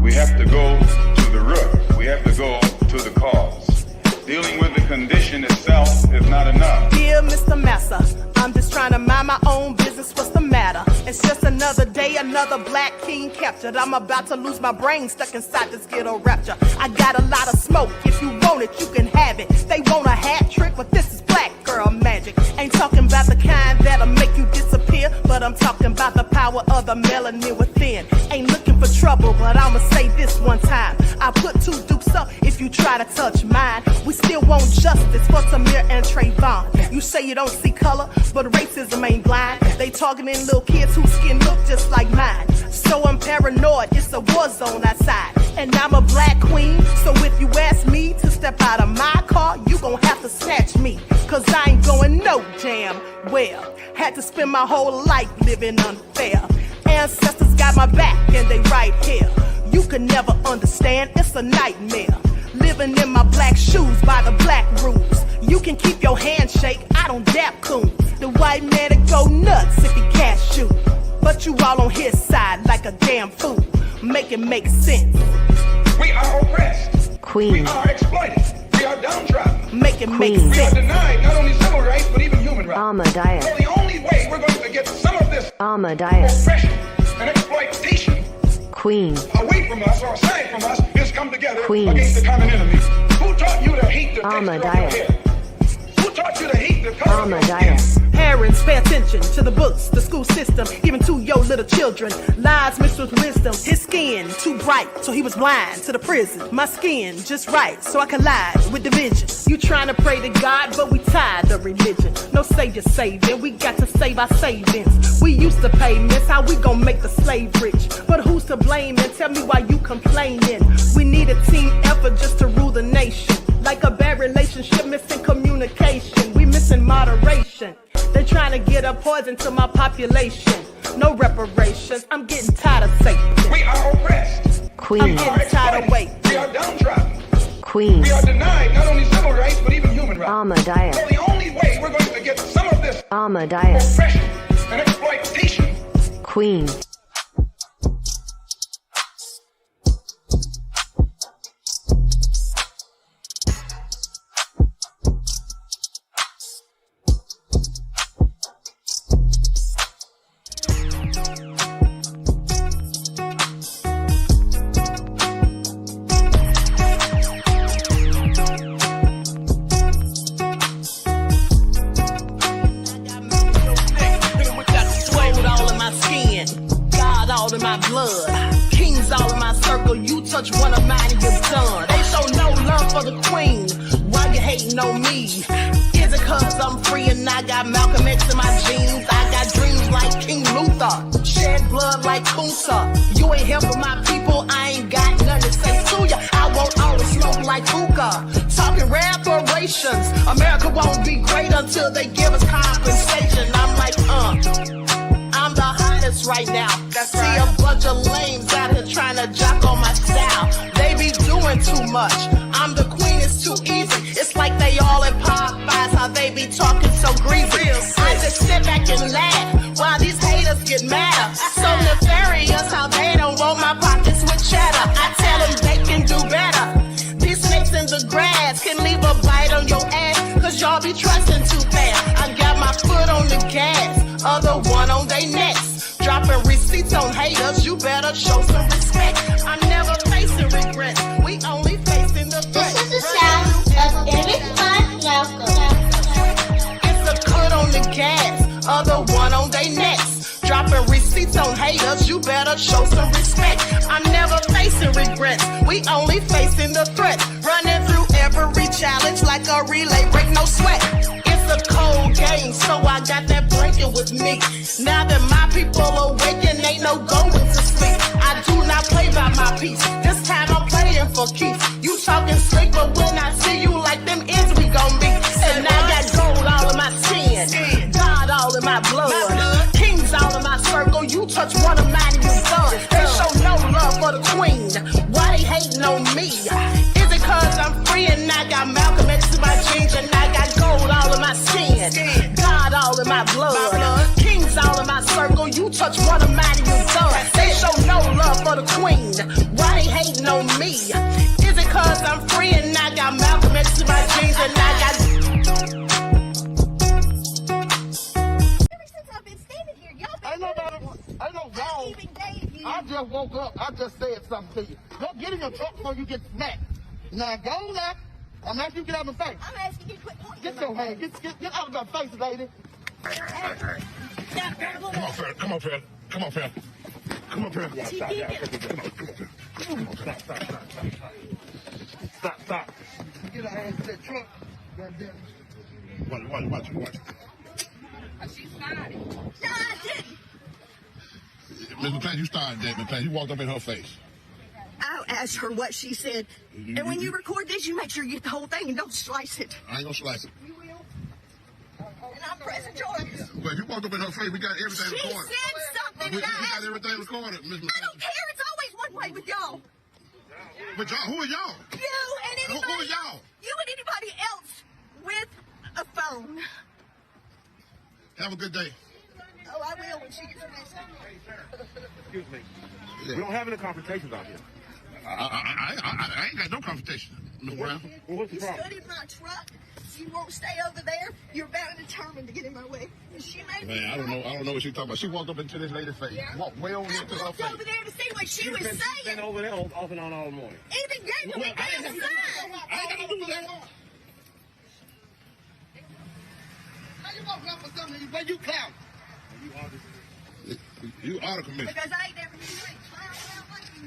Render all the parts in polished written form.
We have to go to the root. We have to go to the cause. Dealing with the condition itself is not enough. Dear Mr. Massa, I'm just trying to mind my own business. What's the matter? It's just another day, another black king captured. I'm about to lose my brain, stuck inside this ghetto rapture. I got a lot of smoke. If you want it, you can have it. They want a hat trick, but this is black girl magic. Ain't talking about the kind that'll make you disappear, but I'm talking about the power of the melanin within. Ain't looking for trouble, but I'ma say this one time. I put 2 dukes up if you try to touch mine. We still want justice for Samir and Trayvon. You say you don't see color, but racism ain't blind. They targeting little kids whose skin look just like mine. So I'm paranoid, it's a war zone outside. And I'm a black queen, so if you ask me to step out of my car, you gon' have to snatch me. Cause I ain't going no damn well. Had to spend my whole life living unfair. Ancestors got my back and they right here. You can never understand, it's a nightmare. Living in my black shoes by the black rules. You can keep your handshake, I don't dap coons. The white man to go nuts if he can't shoot. But you all on his side like a damn fool. Make it make sense. We are oppressed. Queen. We are exploited. We are downtrodden. Make it make We are sense. denied not only civil rights but even human rights. Ahmadiyyah. So the only way we're going to get some of this Ahmadiyyah. oppression and exploitation Queen. away from us or aside from us is come together Queens. against the common enemy. Who taught you to hate the texture of your Ahmadiyyah. hair? Who taught you to hate the color of your skin? Ahmadiyyah. Parents, pay attention to the books, the school system, even to your little children. Lies mixed with wisdom. His skin too bright, so he was blind to the prison. My skin just right, so I collide with division. You trying to pray to God, but we tired of religion. No savior saving, we got to save our savings. We used to pay miss, how we gon' make the slave rich? But who's to blame, and tell me why you complaining? We need a team effort just to rule the nation. Like a bad relationship, missing communication. We missing moderation. They're trying to get a poison to my population. No reparations. I'm getting tired of Satan. We are oppressed. I'm Queen. getting tired of waiting. We are downtrodden. Queen. We are denied not only civil rights but even human rights. So Ahmadiyyah. the only way we're going to get some of this Ahmadiyyah. oppression and exploitation. Queen. In my blood, kings all in my circle. You touch one of mine and you're done. They show no love for the queen. Why you hating on me? Is it cause I'm free and I got Malcolm X in my jeans? I got dreams like King Luther, shed blood like Kunsa. You ain't helping my people, I ain't got nothing to say to ya. I want all the smoke like hookah. Talking reparations. America won't be great until they give us compensation. I'm like, I'm the hottest right now. See a bunch of lames out here trying to jock on my style. They be doing too much. I'm the queen, it's too easy. It's like they all in Popeyes, how they be talking so greasy. I just sit back and laugh while these haters get mad. So nefarious how they don't want my pockets with cheddar. I tell them they can do better. These snakes in the grass can leave a bite on your ass, cause y'all be trusting too fast. I got my foot on the gas, other one on their necks. Dropping receipts on haters, you better show some respect. I'm never facing regrets, we only facing the threat. This is the sound of Interpersonal. It's a cut on the gas, other one on their necks. Dropping receipts on haters, you better show some respect. I'm never facing regrets, we only facing the threat. Running through every challenge like a relay, break no sweat. It's a cold game, so I got that blanket with me. Now that my people awaken, ain't no going to sleep. I do not play by my piece, this time I'm playing for keeps. You talking slick, but when I see you like them ends, we gon' meet. And I got gold all in my skin, God all in my blood, kings all in my circle. You touch one of mine and you're done. They show no love for the queen, why they hating on me? Is it cause I'm free and I got Malcolm X in my jeans, and I got gold all in my skin, God all in my blood, kings all in my circle. You touch one of mine and you're done. They show no love for the hating on me? Is it cause I'm free and I got Malcolm X to my jeans and I got... Ever since I've been standing here, y'all I know about it. I know y'all. even gave you. I just woke up. I just said something to you. Go get in your truck before you get smacked. Now go now. I'm asking you to get out of my face. I'm asking you to quit pointing. Get your hand. Get out of my face, lady. Come on, fella. Come on, fella. Come on, fella. Come on, fella. Come on, Stop. Get her ass to that truck. Watch. She started. No, I didn't. Ms. McClain, you started that, McClain. You walked up in her face. I asked her what she said. And when you record this, you make sure you get the whole thing and don't slice it. I ain't gonna slice it. You will. And I'm pressing charges. But if you walked up in her face, we got everything She recorded. said something. We and I got asked- everything recorded, Ms. I McClain. don't care. It's always one way with y'all. But y'all, who are y'all? You and anybody. Who are y'all? You and anybody else with a phone. Have a good day. Oh, I will when she gets arrested. Excuse me. We don't have any confrontations out here. I ain't got no confrontation, Ms. Brown. Well, what's the You problem? stood in my truck. You won't stay over there. You're bound and determined to get in my way. And she made me. Man, I don't know what she's talking about. She walked up into this lady's face. Walked way over I into her walked face. over there to see what she was She's been saying. over there off and on all morning. Even gave me Well, I a ain't sign. got to do that. How you gonna run for something where you clown? You are the commissioner. Because I ain't never seen you clown out like you.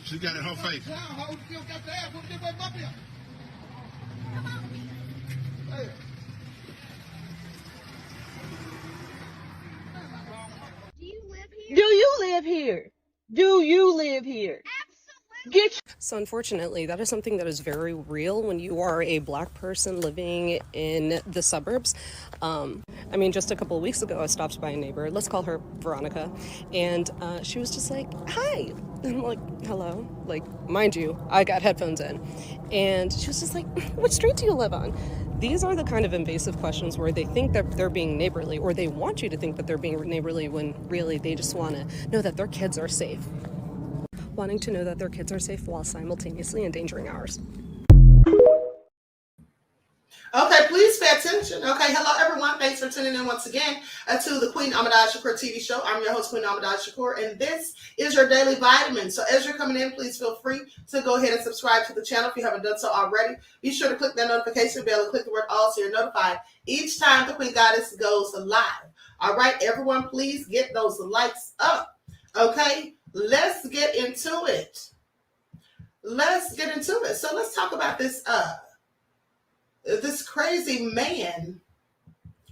She got it in her face. Clown, how you still got the ass? What's this way up here? Come on. Hey. Do you live here? Do you live here? Do you live here? Absolutely. Get So unfortunately, that is something that is very real when you are a black person living in the suburbs. I mean, just a couple of weeks ago, I stopped by a neighbor, let's call her Veronica, and she was just like, hi. And I'm like, hello? Like, mind you, I got headphones in. And she was just like, what street do you live on? These are the kind of invasive questions where they think that they're being neighborly, or they want you to think that they're being neighborly when really they just want to know that their kids are safe. Wanting to know that their kids are safe while simultaneously endangering ours. Okay, please pay attention. Okay, hello everyone. Thanks for tuning in once again to the Queen Ahmadiyyah Shakur TV show. I'm your host, Queen Ahmadiyyah Shakur, and this is your daily vitamin. So as you're coming in, please feel free to go ahead and subscribe to the channel if you haven't done so already. Be sure to click that notification bell and click the word all so you're notified each time the Queen Goddess goes live. All right, everyone, please get those likes up. Okay, let's get into it. So let's talk about this crazy man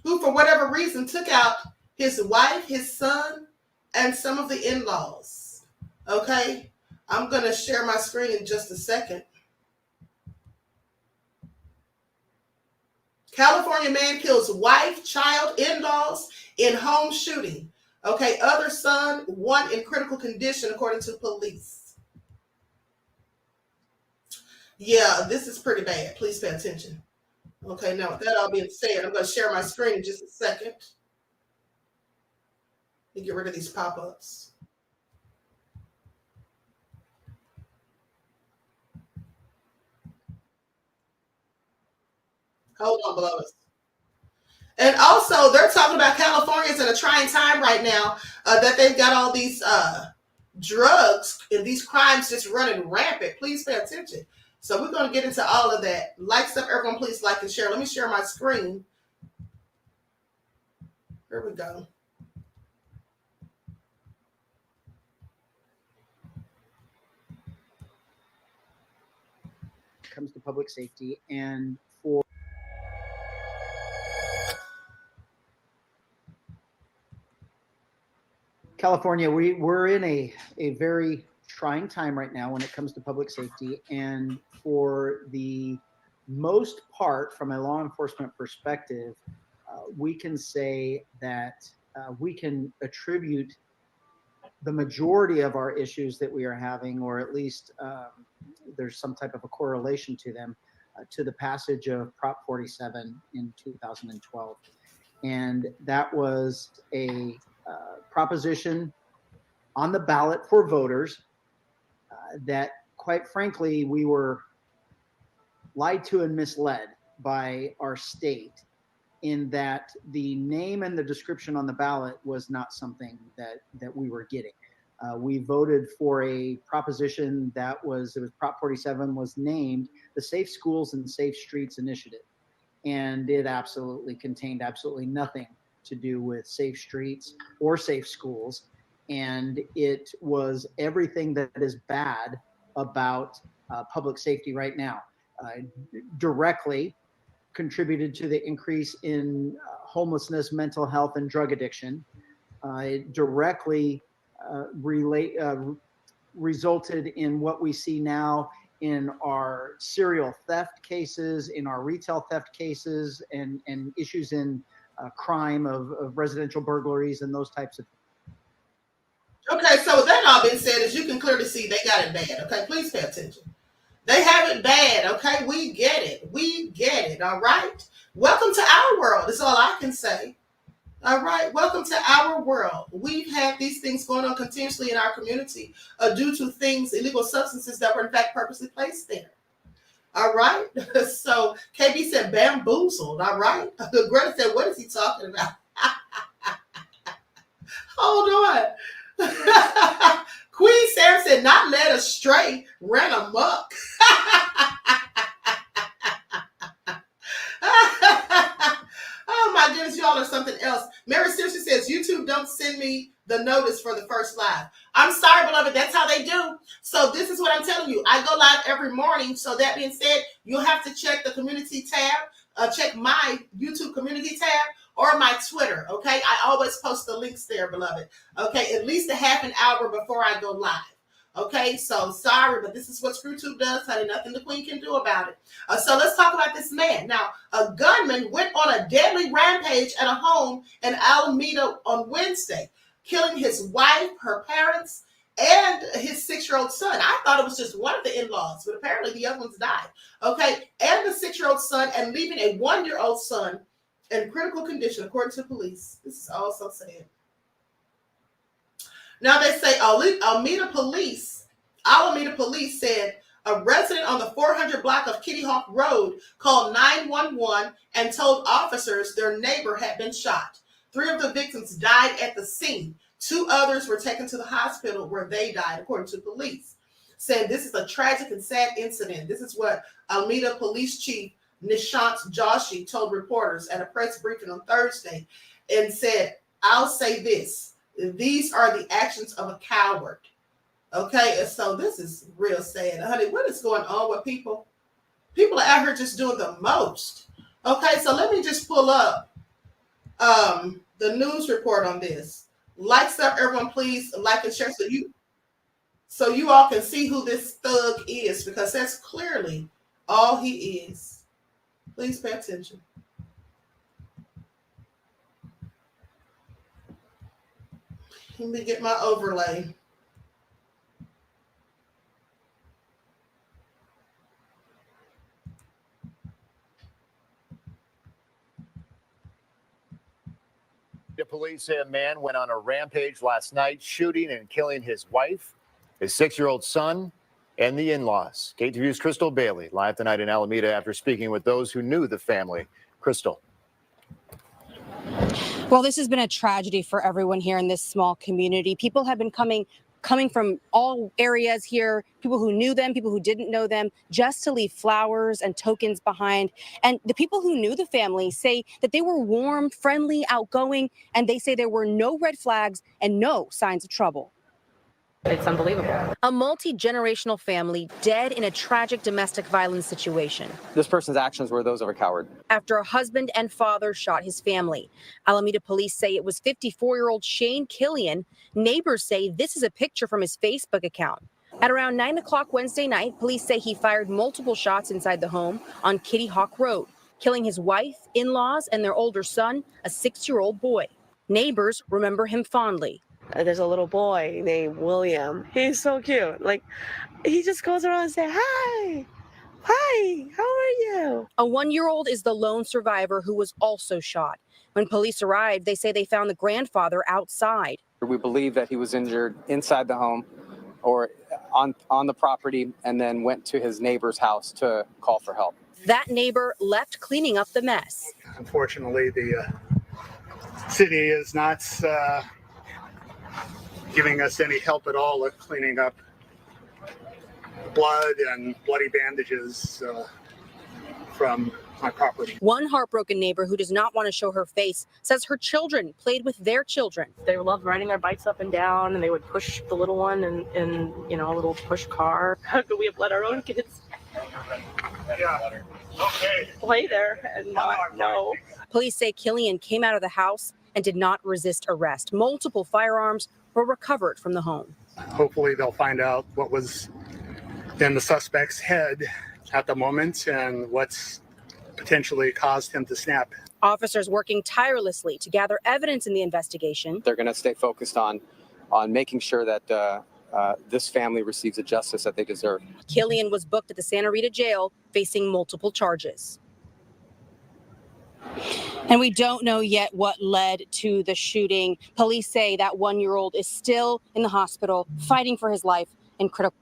who, for whatever reason, took out his wife, his son, and some of the in-laws. Okay, I'm going to share my screen in just a second. California man kills wife, child, in-laws in home shooting. Okay, other son, one in critical condition, according to police. Yeah, this is pretty bad. Please pay attention. Okay, now with that all being said, I'm going to share my screen in just a second. Let me get rid of these pop-ups. Hold on, beloveds. And also, they're talking about California's in a trying time right now that they've got all these drugs and these crimes just running rampant. Please pay attention. So we're going to get into all of that. Likes up, everyone, please like and share. Let me share my screen. Here we go. Comes to public safety and for California, we're in a very trying time right now when it comes to public safety, and for the most part, from a law enforcement perspective, we can say that we can attribute the majority of our issues that we are having, or at least there's some type of a correlation to them, to the passage of Prop 47 in 2012. And that was a proposition on the ballot for voters. that, quite frankly, we were lied to and misled by our state, in that the name and the description on the ballot was not something that we were getting. We voted for a proposition it was Prop 47, was named the Safe Schools and Safe Streets Initiative. And it absolutely contained absolutely nothing to do with safe streets or safe schools. And it was everything that is bad about public safety right now. Directly contributed to the increase in homelessness, mental health, and drug addiction. It directly resulted in what we see now in our serial theft cases, in our retail theft cases, and issues in crime of residential burglaries and those types of things. Okay, so with that all being said, as you can clearly see, they got it bad. Okay, please pay attention. They have it bad. Okay, we get it. We get it. All right. Welcome to our world. Is all I can say. All right. Welcome to our world. We've had these things going on continuously in our community due to things, illegal substances that were in fact purposely placed there. All right. So KB said bamboozled. All right. Greta said, what is he talking about? Hold on. Queen Sarah said, not led astray, ran amok. Oh my goodness, y'all are something else. Mary seriously says, YouTube don't send me the notice for the first live. I'm sorry, beloved, that's how they do. So this is what I'm telling you. I go live every morning. So that being said, you'll have to check the community tab, check my YouTube community tab or my Twitter, okay? I always post the links there, beloved, okay? At least a half an hour before I go live. Okay, so sorry, but this is what ScrewTube does, honey. Nothing the queen can do about it. So let's talk about this man. Now, a gunman went on a deadly rampage at a home in Alameda on Wednesday, killing his wife, her parents, and his 6-year-old son. I thought it was just one of the in-laws, but apparently the other ones died. Okay, and the 6-year-old son, and leaving a 1-year-old son in critical condition, according to police. This is all so sad. Now they say Alameda police said a resident on the 400 block of Kitty Hawk Road called 911 and told officers their neighbor had been shot. 3 of the victims died at the scene. 2 others were taken to the hospital where they died, according to police. Saying this is a tragic and sad incident. This is what Alameda Police Chief Nishant Joshi told reporters at a press briefing on Thursday, and said, I'll say this. These are the actions of a coward. Okay, and so this is real sad. Honey, what is going on with people? People are out here just doing the most. Okay, so let me just pull up the news report on this. Like stuff, everyone, please like and share so you all can see who this thug is, because that's clearly all he is. Please pay attention. Let me get my overlay. The police say a man went on a rampage last night, shooting and killing his wife, his 6-year-old son, and the in-laws. KTVU's Crystal Bailey, live tonight in Alameda after speaking with those who knew the family. Crystal. Well, this has been a tragedy for everyone here in this small community. People have been coming from all areas here, people who knew them, people who didn't know them, just to leave flowers and tokens behind. And the people who knew the family say that they were warm, friendly, outgoing, and they say there were no red flags and no signs of trouble. It's unbelievable. A multi-generational family dead in a tragic domestic violence situation. This person's actions were those of a coward. After a husband and father shot his family. Alameda police say it was 54-year-old Shane Killian. Neighbors say this is a picture from his Facebook account. At around 9 o'clock Wednesday night, police say he fired multiple shots inside the home on Kitty Hawk Road, killing his wife, in-laws, and their older son, a 6-year-old boy. Neighbors remember him fondly. There's a little boy named William. He's so cute. Like, he just goes around and says, hi, how are you? A 1-year-old is the lone survivor who was also shot. When police arrived, they say they found the grandfather outside. We believe that he was injured inside the home or on the property and then went to his neighbor's house to call for help. That neighbor left cleaning up the mess. Unfortunately, the city is not giving us any help at all with cleaning up blood and bloody bandages from my property. One heartbroken neighbor who does not want to show her face says her children played with their children. They loved riding their bikes up and down, and they would push the little one in a little push car. How could we have let our own kids play there and not know? Police say Killian came out of the house and did not resist arrest. Multiple firearms were recovered from the home. Hopefully they'll find out what was in the suspect's head at the moment and what's potentially caused him to snap. Officers working tirelessly to gather evidence in the investigation. They're going to stay focused on making sure that this family receives the justice that they deserve. Killian was booked at the Santa Rita jail facing multiple charges. And we don't know yet what led to the shooting. Police say that 1-year-old is still in the hospital fighting for his life in critical.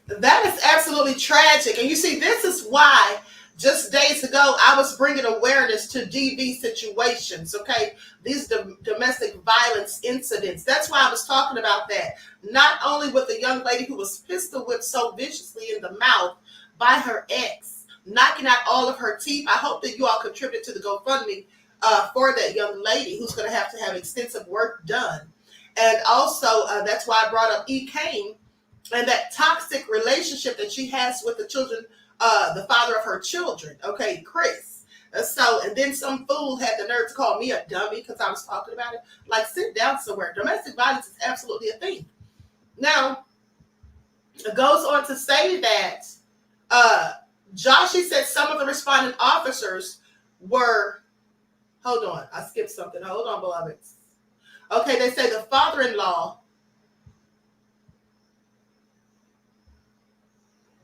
That is absolutely tragic. And you see, this is why just days ago I was bringing awareness to DV situations, okay? These domestic violence incidents. That's why I was talking about that. Not only with the young lady who was pistol whipped so viciously in the mouth by her ex, knocking out all of her teeth. I hope that you all contributed to the GoFundMe for that young lady who's going to have extensive work done. And also, that's why I brought up E. Kane and that toxic relationship that she has with the children, the father of her children, okay, Chris. And then some fool had the nerve to call me a dummy because I was talking about it. Like, sit down somewhere. Domestic violence is absolutely a thing. Now, it goes on to say that Joshie said some of the responding officers were, hold on, I skipped something. Hold on, beloveds. Okay, they say the father-in-law.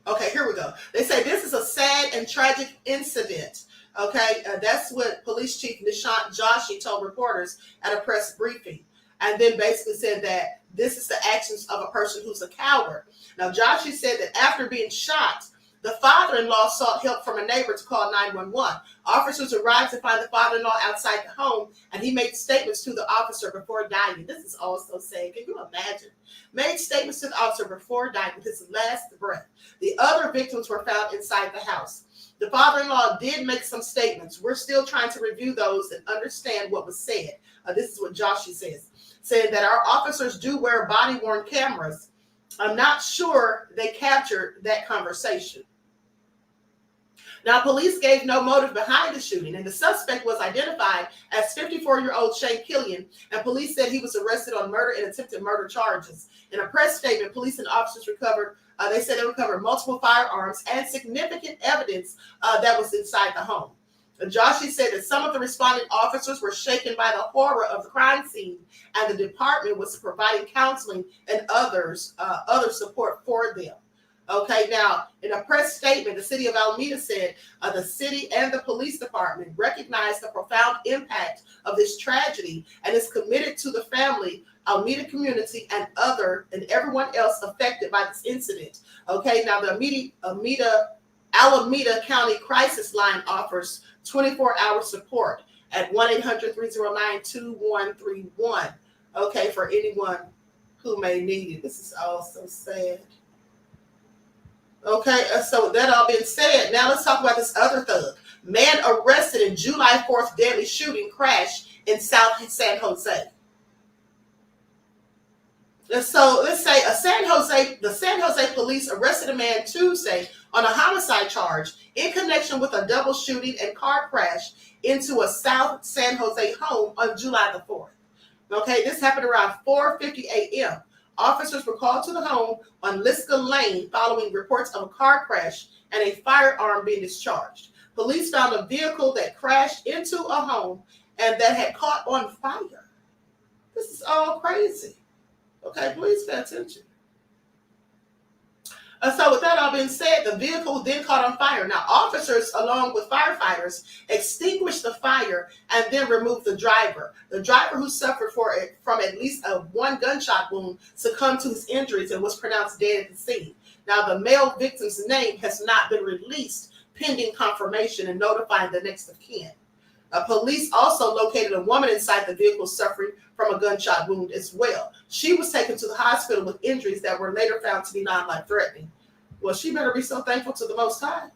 Okay, here we go. They say this is a sad and tragic incident. Okay, that's what Police Chief Nishant Joshie told reporters at a press briefing. And then basically said that this is the actions of a person who's a coward. Now, Joshie said that after being shot, the father-in-law sought help from a neighbor to call 911. Officers arrived to find the father-in-law outside the home, and he made statements to the officer before dying. This is also sad. Can you imagine? Made statements to the officer before dying with his last breath. The other victims were found inside the house. The father-in-law did make some statements. We're still trying to review those and understand what was said. This is what Joshie says. Saying that our officers do wear body-worn cameras. I'm not sure they captured that conversation. Now, police gave no motive behind the shooting, and the suspect was identified as 54-year-old Shane Killian, and police said he was arrested on murder and attempted murder charges. In a press statement, police and officers recovered, they said they recovered multiple firearms and significant evidence that was inside the home. Joshie said that some of the responding officers were shaken by the horror of the crime scene, and the department was providing counseling and other support for them. Okay, now, in a press statement, the city of Alameda said the city and the police department recognize the profound impact of this tragedy and is committed to the family, Alameda community, and everyone else affected by this incident. Okay, now the Alameda County Crisis Line offers 24-hour support at 1-800-309-2131. Okay, for anyone who may need it. This is also sad. Okay, so with that all being said, now let's talk about this other thug. Man arrested in July 4th deadly shooting crash in South San Jose. So let's say the San Jose police arrested a man Tuesday on a homicide charge in connection with a double shooting and car crash into a South San Jose home on July the 4th. Okay, this happened around 4:50 a.m. Officers were called to the home on Liska Lane following reports of a car crash and a firearm being discharged. Police found a vehicle that crashed into a home and that had caught on fire. This is all crazy. Okay, please pay attention. So with that all being said, the vehicle then caught on fire. Now, officers, along with firefighters, extinguished the fire and then removed the driver. The driver, who suffered from at least one gunshot wound, succumbed to his injuries and was pronounced dead at the scene. Now, the male victim's name has not been released, pending confirmation and notifying the next of kin. Police also located a woman inside the vehicle suffering from a gunshot wound as well. She was taken to the hospital with injuries that were later found to be non-life-threatening. Well, she better be so thankful to the Most High.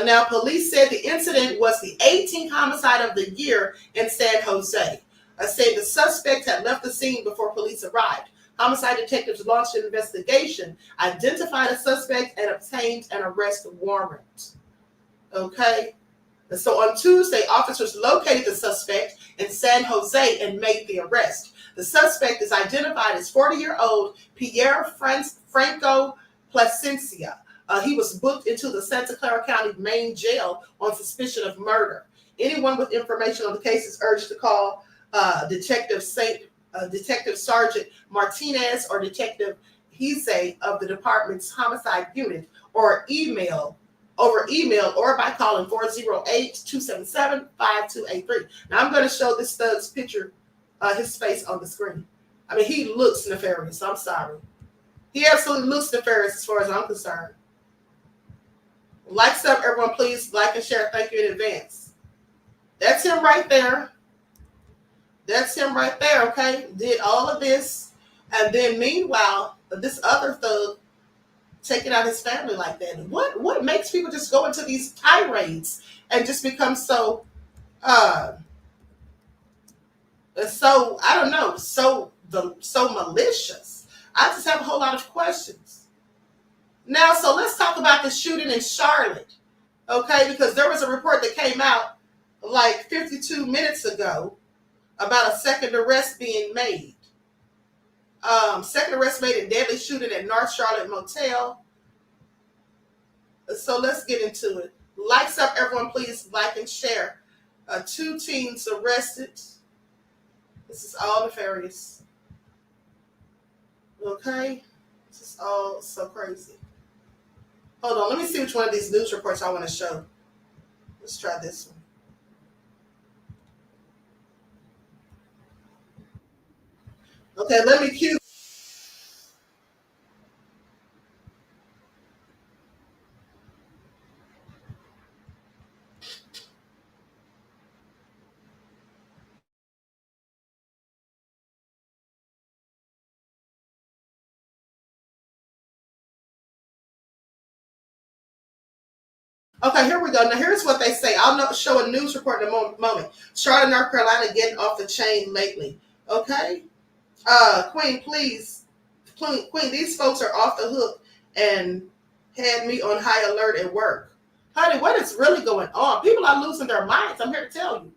Now, police said the incident was the 18th homicide of the year in San Jose. Saying the suspect had left the scene before police arrived. Homicide detectives launched an investigation, identified a suspect, and obtained an arrest warrant. Okay? And so on Tuesday, officers located the suspect in San Jose and made the arrest. The suspect is identified as 40-year-old Pierre Franco Plasencia. He was booked into the Santa Clara County main jail on suspicion of murder. Anyone with information on the case is urged to call Detective Sergeant Martinez or Detective Hise of the department's homicide unit, or over email or by calling 408-277-5283. Now, I'm going to show this thug's picture, his face on the screen. I mean, he looks nefarious. I'm sorry. He absolutely looks nefarious as far as I'm concerned. Like stuff, everyone, please like and share. Thank you in advance. That's him right there. That's him right there, okay? Did all of this. And then meanwhile, this other thug taking out his family like that. What makes people just go into these tirades and just become so I don't know, so malicious? I just have a whole lot of questions. Now, so let's talk about the shooting in Charlotte, okay? Because there was a report that came out like 52 minutes ago about a second arrest being made. Second arrest made in deadly shooting at North Charlotte Motel. So let's get into it. Likes up, everyone, please like and share. 2 teens arrested. This is all nefarious. Okay? This is all so crazy. Hold on, let me see which one of these news reports I want to show. Let's try this one. Okay, let me cue. Okay, here we go. Now, here's what they say. I'll show a news report in a moment. Charlotte, North Carolina, getting off the chain lately. Okay? Queen, please. Queen, these folks are off the hook and had me on high alert at work. Honey, what is really going on? People are losing their minds. I'm here to tell you.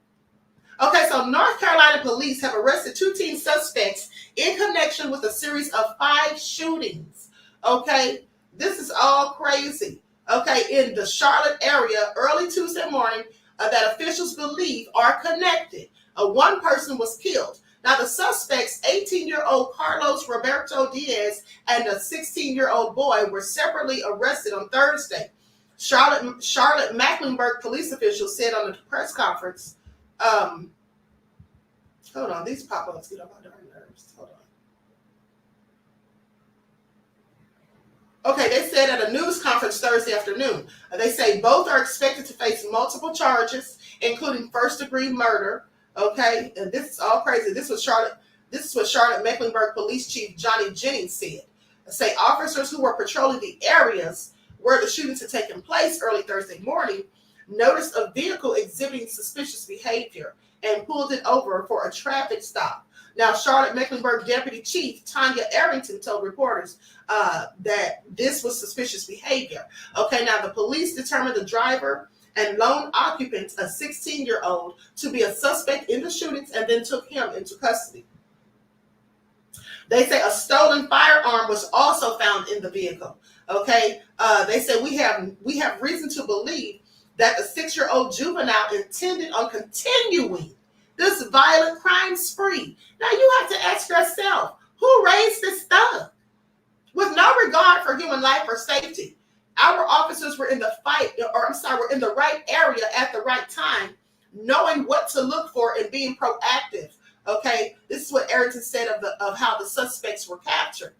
Okay, so North Carolina police have arrested 2 teen suspects in connection with a series of 5 shootings. Okay? This is all crazy. Okay, in the Charlotte area early Tuesday morning that officials believe are connected. One person was killed. Now, the suspects, 18-year-old Carlos Roberto Diaz and a 16-year-old boy, were separately arrested on Thursday. Charlotte Mecklenburg police officials said on the press conference, hold on, these pop-ups get on my darn nerves. Hold on. Okay, they said at a news conference Thursday afternoon, they say both are expected to face multiple charges, including first-degree murder. Okay, and this is all crazy. This is what Charlotte Mecklenburg Police Chief Johnny Jennings said. Say officers who were patrolling the areas where the shootings had taken place early Thursday morning noticed a vehicle exhibiting suspicious behavior and pulled it over for a traffic stop. Now, Charlotte Mecklenburg Deputy Chief Tanya Arrington told reporters that this was suspicious behavior. Okay, now the police determined the driver and lone occupant, a 16-year-old, to be a suspect in the shootings and then took him into custody. They say a stolen firearm was also found in the vehicle. Okay, they say we have reason to believe that the 6-year-old juvenile intended on continuing this violent crime spree. Now you have to ask yourself, who raised this thug? with no regard for human life or safety. Our officers were in the were in the right area at the right time, knowing what to look for and being proactive. Okay, this is what Arrington said of how the suspects were captured.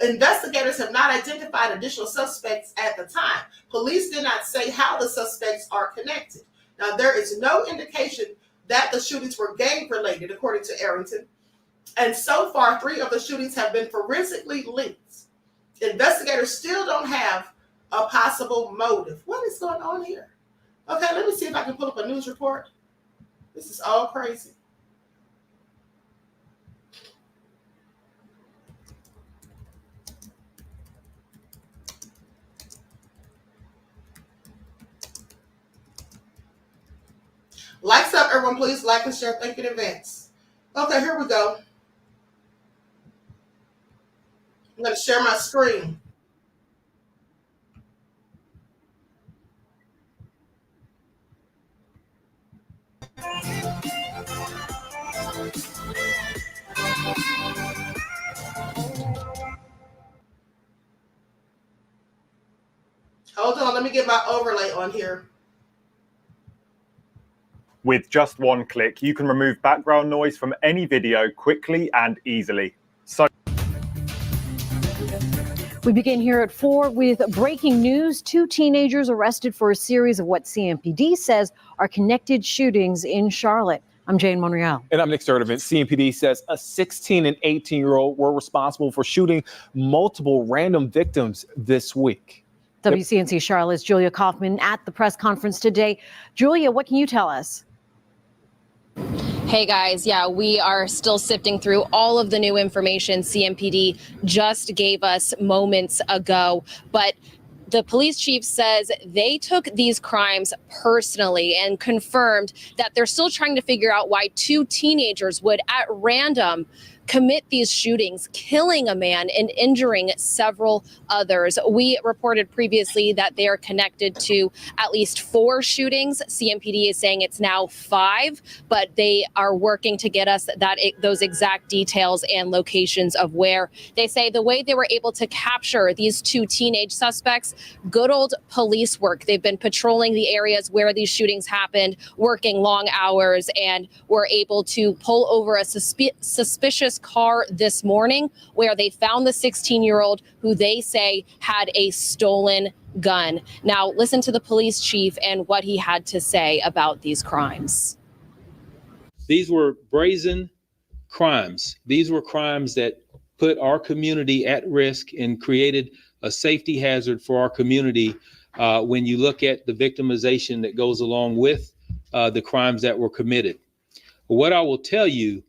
Investigators have not identified additional suspects at the time. Police did not say how the suspects are connected. Now, there is no indication that the shootings were gang-related, according to Arrington. And so far, 3 of the shootings have been forensically linked. Investigators still don't have a possible motive. What is going on here? Okay, let me see if I can pull up a news report. This is all crazy. Likes up, everyone. Please like and share. Thank you in advance. Okay, here we go. I'm going to share my screen. Hold on, let me get my overlay on here. With just one click, you can remove background noise from any video quickly and easily. So we begin here at 4 with breaking news. 2 teenagers arrested for a series of what CMPD says are connected shootings in Charlotte. I'm Jane Monreal. And I'm Nick Sturdivant. CMPD says a 16 and 18-year-old were responsible for shooting multiple random victims this week. WCNC Charlotte's Julia Kaufman at the press conference today. Julia, what can you tell us? Hey guys, yeah, we are still sifting through all of the new information CMPD just gave us moments ago, but the police chief says they took these crimes personally and confirmed that they're still trying to figure out why 2 teenagers would at random commit these shootings, killing a man and injuring several others. We reported previously that they are connected to at least 4 shootings. CMPD is saying it's now 5, but they are working to get us those exact details and locations of where. They say the way they were able to capture these 2 teenage suspects, good old police work. They've been patrolling the areas where these shootings happened, working long hours, and were able to pull over a suspicious car this morning where they found the 16-year-old who they say had a stolen gun. Now, listen to the police chief and what he had to say about these crimes. These were brazen crimes. These were crimes that put our community at risk and created a safety hazard for our community when you look at the victimization that goes along with the crimes that were committed. What I will tell you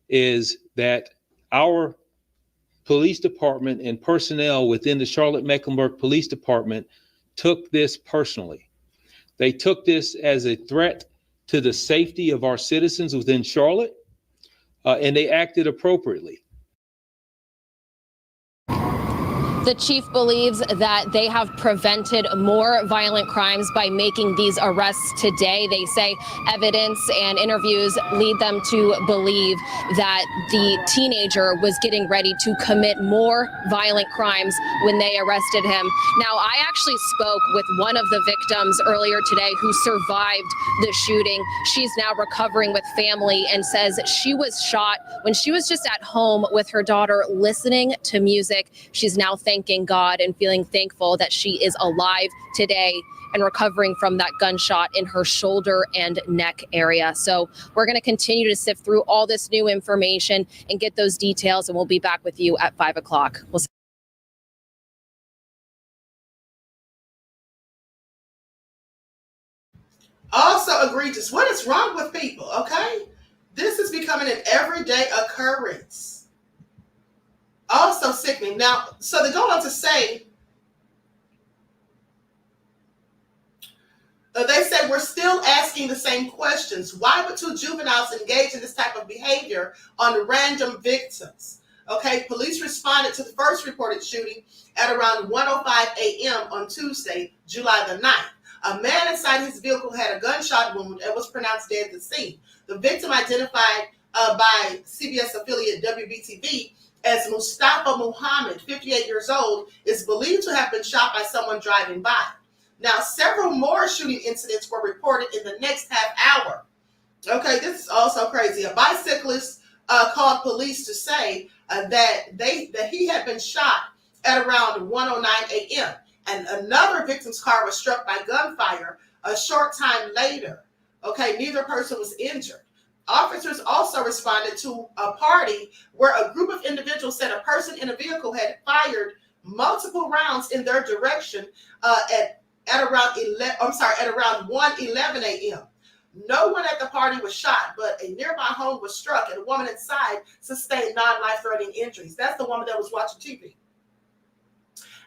is that our police department and personnel within the Charlotte-Mecklenburg Police Department took this personally. They took this as a threat to the safety of our citizens within Charlotte, and they acted appropriately. The chief believes that they have prevented more violent crimes by making these arrests today. They say evidence and interviews lead them to believe that the teenager was getting ready to commit more violent crimes when they arrested him. Now, I actually spoke with one of the victims earlier today who survived the shooting. She's now recovering with family and says she was shot when she was just at home with her daughter listening to music. She's now thanking God and feeling thankful that she is alive today and recovering from that gunshot in her shoulder and neck area. So we're going to continue to sift through all this new information and get those details, and we'll be back with you at 5 o'clock. We'll see. Also egregious. What is wrong with people, okay? This is becoming an everyday occurrence. Also sickening. Now, so they go on to say, they say we're still asking the same questions. Why would 2 juveniles engage in this type of behavior on random victims? Okay, police responded to the first reported shooting at around 1:05 a.m. on Tuesday, July the 9th. A man inside his vehicle had a gunshot wound and was pronounced dead at the scene. The victim, identified by CBS affiliate WBTV as Mustafa Muhammad, 58 years old, is believed to have been shot by someone driving by. Now, several more shooting incidents were reported in the next half hour. Okay, this is also crazy. A bicyclist called police to say that he had been shot at around 1:09 a.m. and another victim's car was struck by gunfire a short time later. Okay, neither person was injured. Officers also responded to a party where a group of individuals said a person in a vehicle had fired multiple rounds in their direction at around 1:11 a.m. No one at the party was shot, but a nearby home was struck and a woman inside sustained non-life-threatening injuries. That's the woman that was watching TV.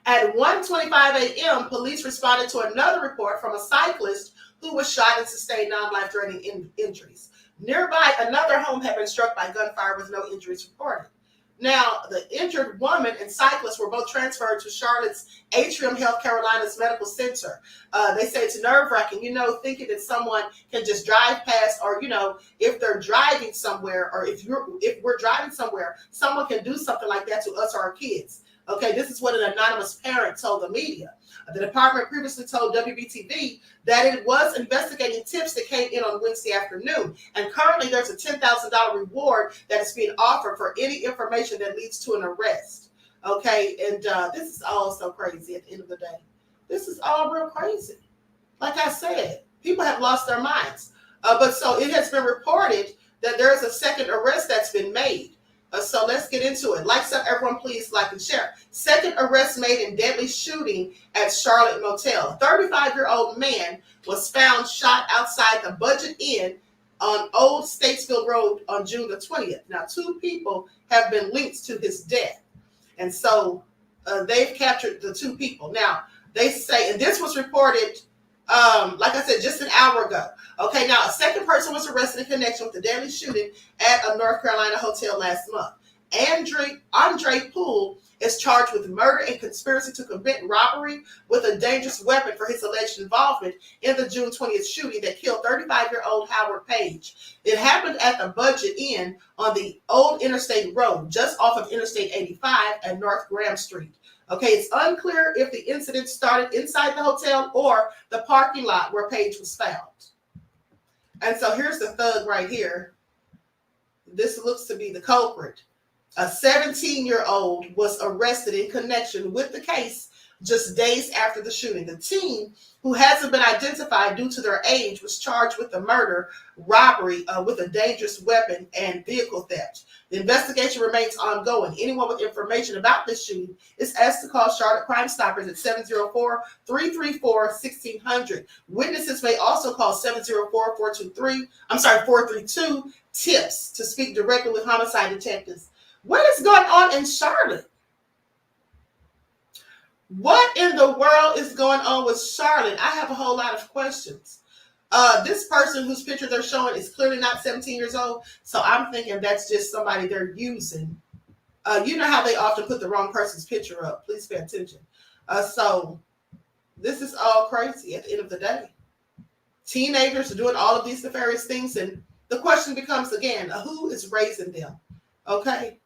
At 1:25 a.m., police responded to another report from a cyclist who was shot and sustained non-life-threatening injuries. Nearby, another home had been struck by gunfire with no injuries reported. Now, the injured woman and cyclist were both transferred to Charlotte's Atrium Health Carolinas Medical Center. They say it's nerve-wracking, thinking that someone can just drive past, or, if they're driving somewhere, or if we're driving somewhere, someone can do something like that to us or our kids. Okay, this is what an anonymous parent told the media. The department previously told WBTV that it was investigating tips that came in on Wednesday afternoon. And currently there's a $10,000 reward that is being offered for any information that leads to an arrest. Okay, and this is all so crazy at the end of the day. This is all real crazy. Like I said, people have lost their minds. But so it has been reported that there is a second arrest that's been made. So let's get into it. Everyone please like and share. Second arrest made in deadly shooting at Charlotte Motel. 35-year-old man was found shot outside the Budget Inn on Old Statesville Road on June the 20th. Now, 2 people have been linked to his death. And so they've captured the 2 people. Now, they say, and this was reported, like I said, just an hour ago. Okay, now a second person was arrested in connection with the deadly shooting at a North Carolina hotel last month. Andre Poole is charged with murder and conspiracy to commit robbery with a dangerous weapon for his alleged involvement in the June 20th shooting that killed 35-year-old Howard Page. It happened at the Budget Inn on the old Interstate Road, just off of Interstate 85 at North Graham Street. Okay, it's unclear if the incident started inside the hotel or the parking lot where Page was found. And so here's the thug right here. This looks to be the culprit. A 17-year-old was arrested in connection with the case just days after the shooting. The teen, who hasn't been identified due to their age, was charged with the murder, robbery with a dangerous weapon, and vehicle theft. The investigation remains ongoing. Anyone with information about this shooting is asked to call Charlotte Crime Stoppers at 704-334-1600. Witnesses may also call 704-432-TIPS to speak directly with homicide detectives. What is going on in Charlotte? What in the world is going on with Charlotte? I have a whole lot of questions. This person whose picture they're showing is clearly not 17 years old. So I'm thinking that's just somebody they're using. You know how they often put the wrong person's picture up. Please pay attention. So this is all crazy at the end of the day. Teenagers are doing all of these nefarious things. And the question becomes again, who is raising them? Okay.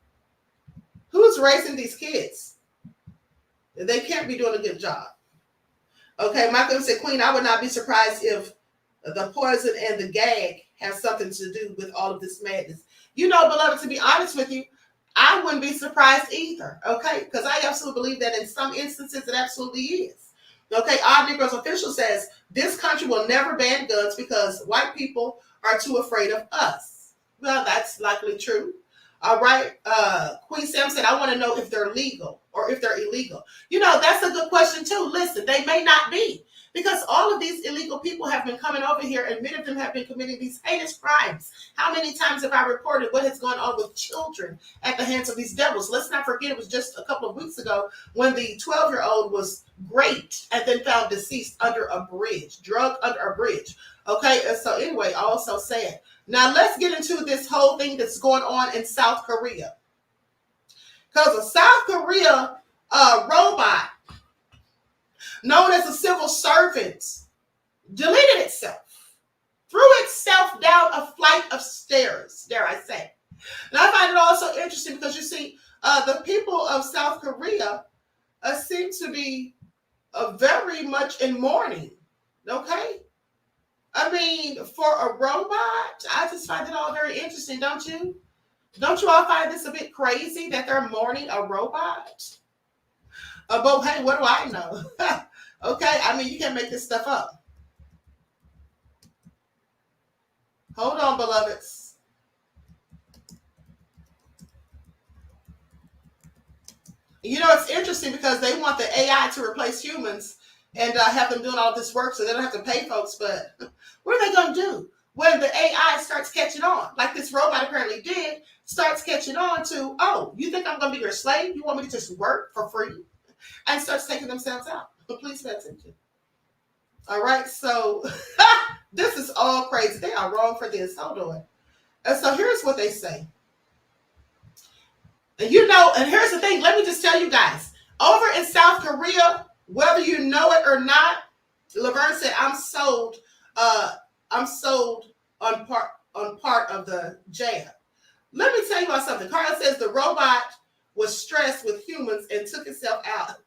Who's raising these kids? They can't be doing a good job. Okay, Michael said, Queen, I would not be surprised if the poison and the gag have something to do with all of this madness. Beloved, to be honest with you, I wouldn't be surprised either, okay? Because I absolutely believe that in some instances it absolutely is. Okay, Odd Negroes Official says, this country will never ban guns because white people are too afraid of us. Well, that's likely true. All right. Queen Sam said, I want to know if they're legal or if they're illegal. That's a good question too. Listen, they may not be, because all of these illegal people have been coming over here and many of them have been committing these heinous crimes. How many times have I reported what has gone on with children at the hands of these devils? Let's not forget, it was just a couple of weeks ago when the 12-year-old was raped and then found deceased under a bridge, drugged under a bridge. Okay. And so anyway, also sad. Now, let's get into this whole thing that's going on in South Korea. Because a South Korea robot, known as a civil servant, deleted itself, threw itself down a flight of stairs, dare I say. And I find it also interesting because you see, the people of South Korea seem to be very much in mourning. Okay? I mean, for a robot, I just find it all very interesting, don't you? Don't you all find this a bit crazy that they're mourning a robot? But hey, what do I know? Okay, I mean, you can't make this stuff up. Hold on, beloveds. You know, it's interesting because they want the AI to replace humans and have them doing all this work so they don't have to pay folks. But what are they going to do when the AI starts catching on? Like this robot apparently did, starts catching on to, oh, you think I'm going to be your slave? You want me to just work for free? And starts taking themselves out. But please pay attention. All right, so this is all crazy. They are wrong for this. Hold on. And so here's what they say. And you know, and here's the thing. Let me just tell you guys. Over in South Korea, whether you know it or not, Laverne said, I'm sold on part of the jab. Let me tell you about something. Carla says the robot was stressed with humans and took itself out.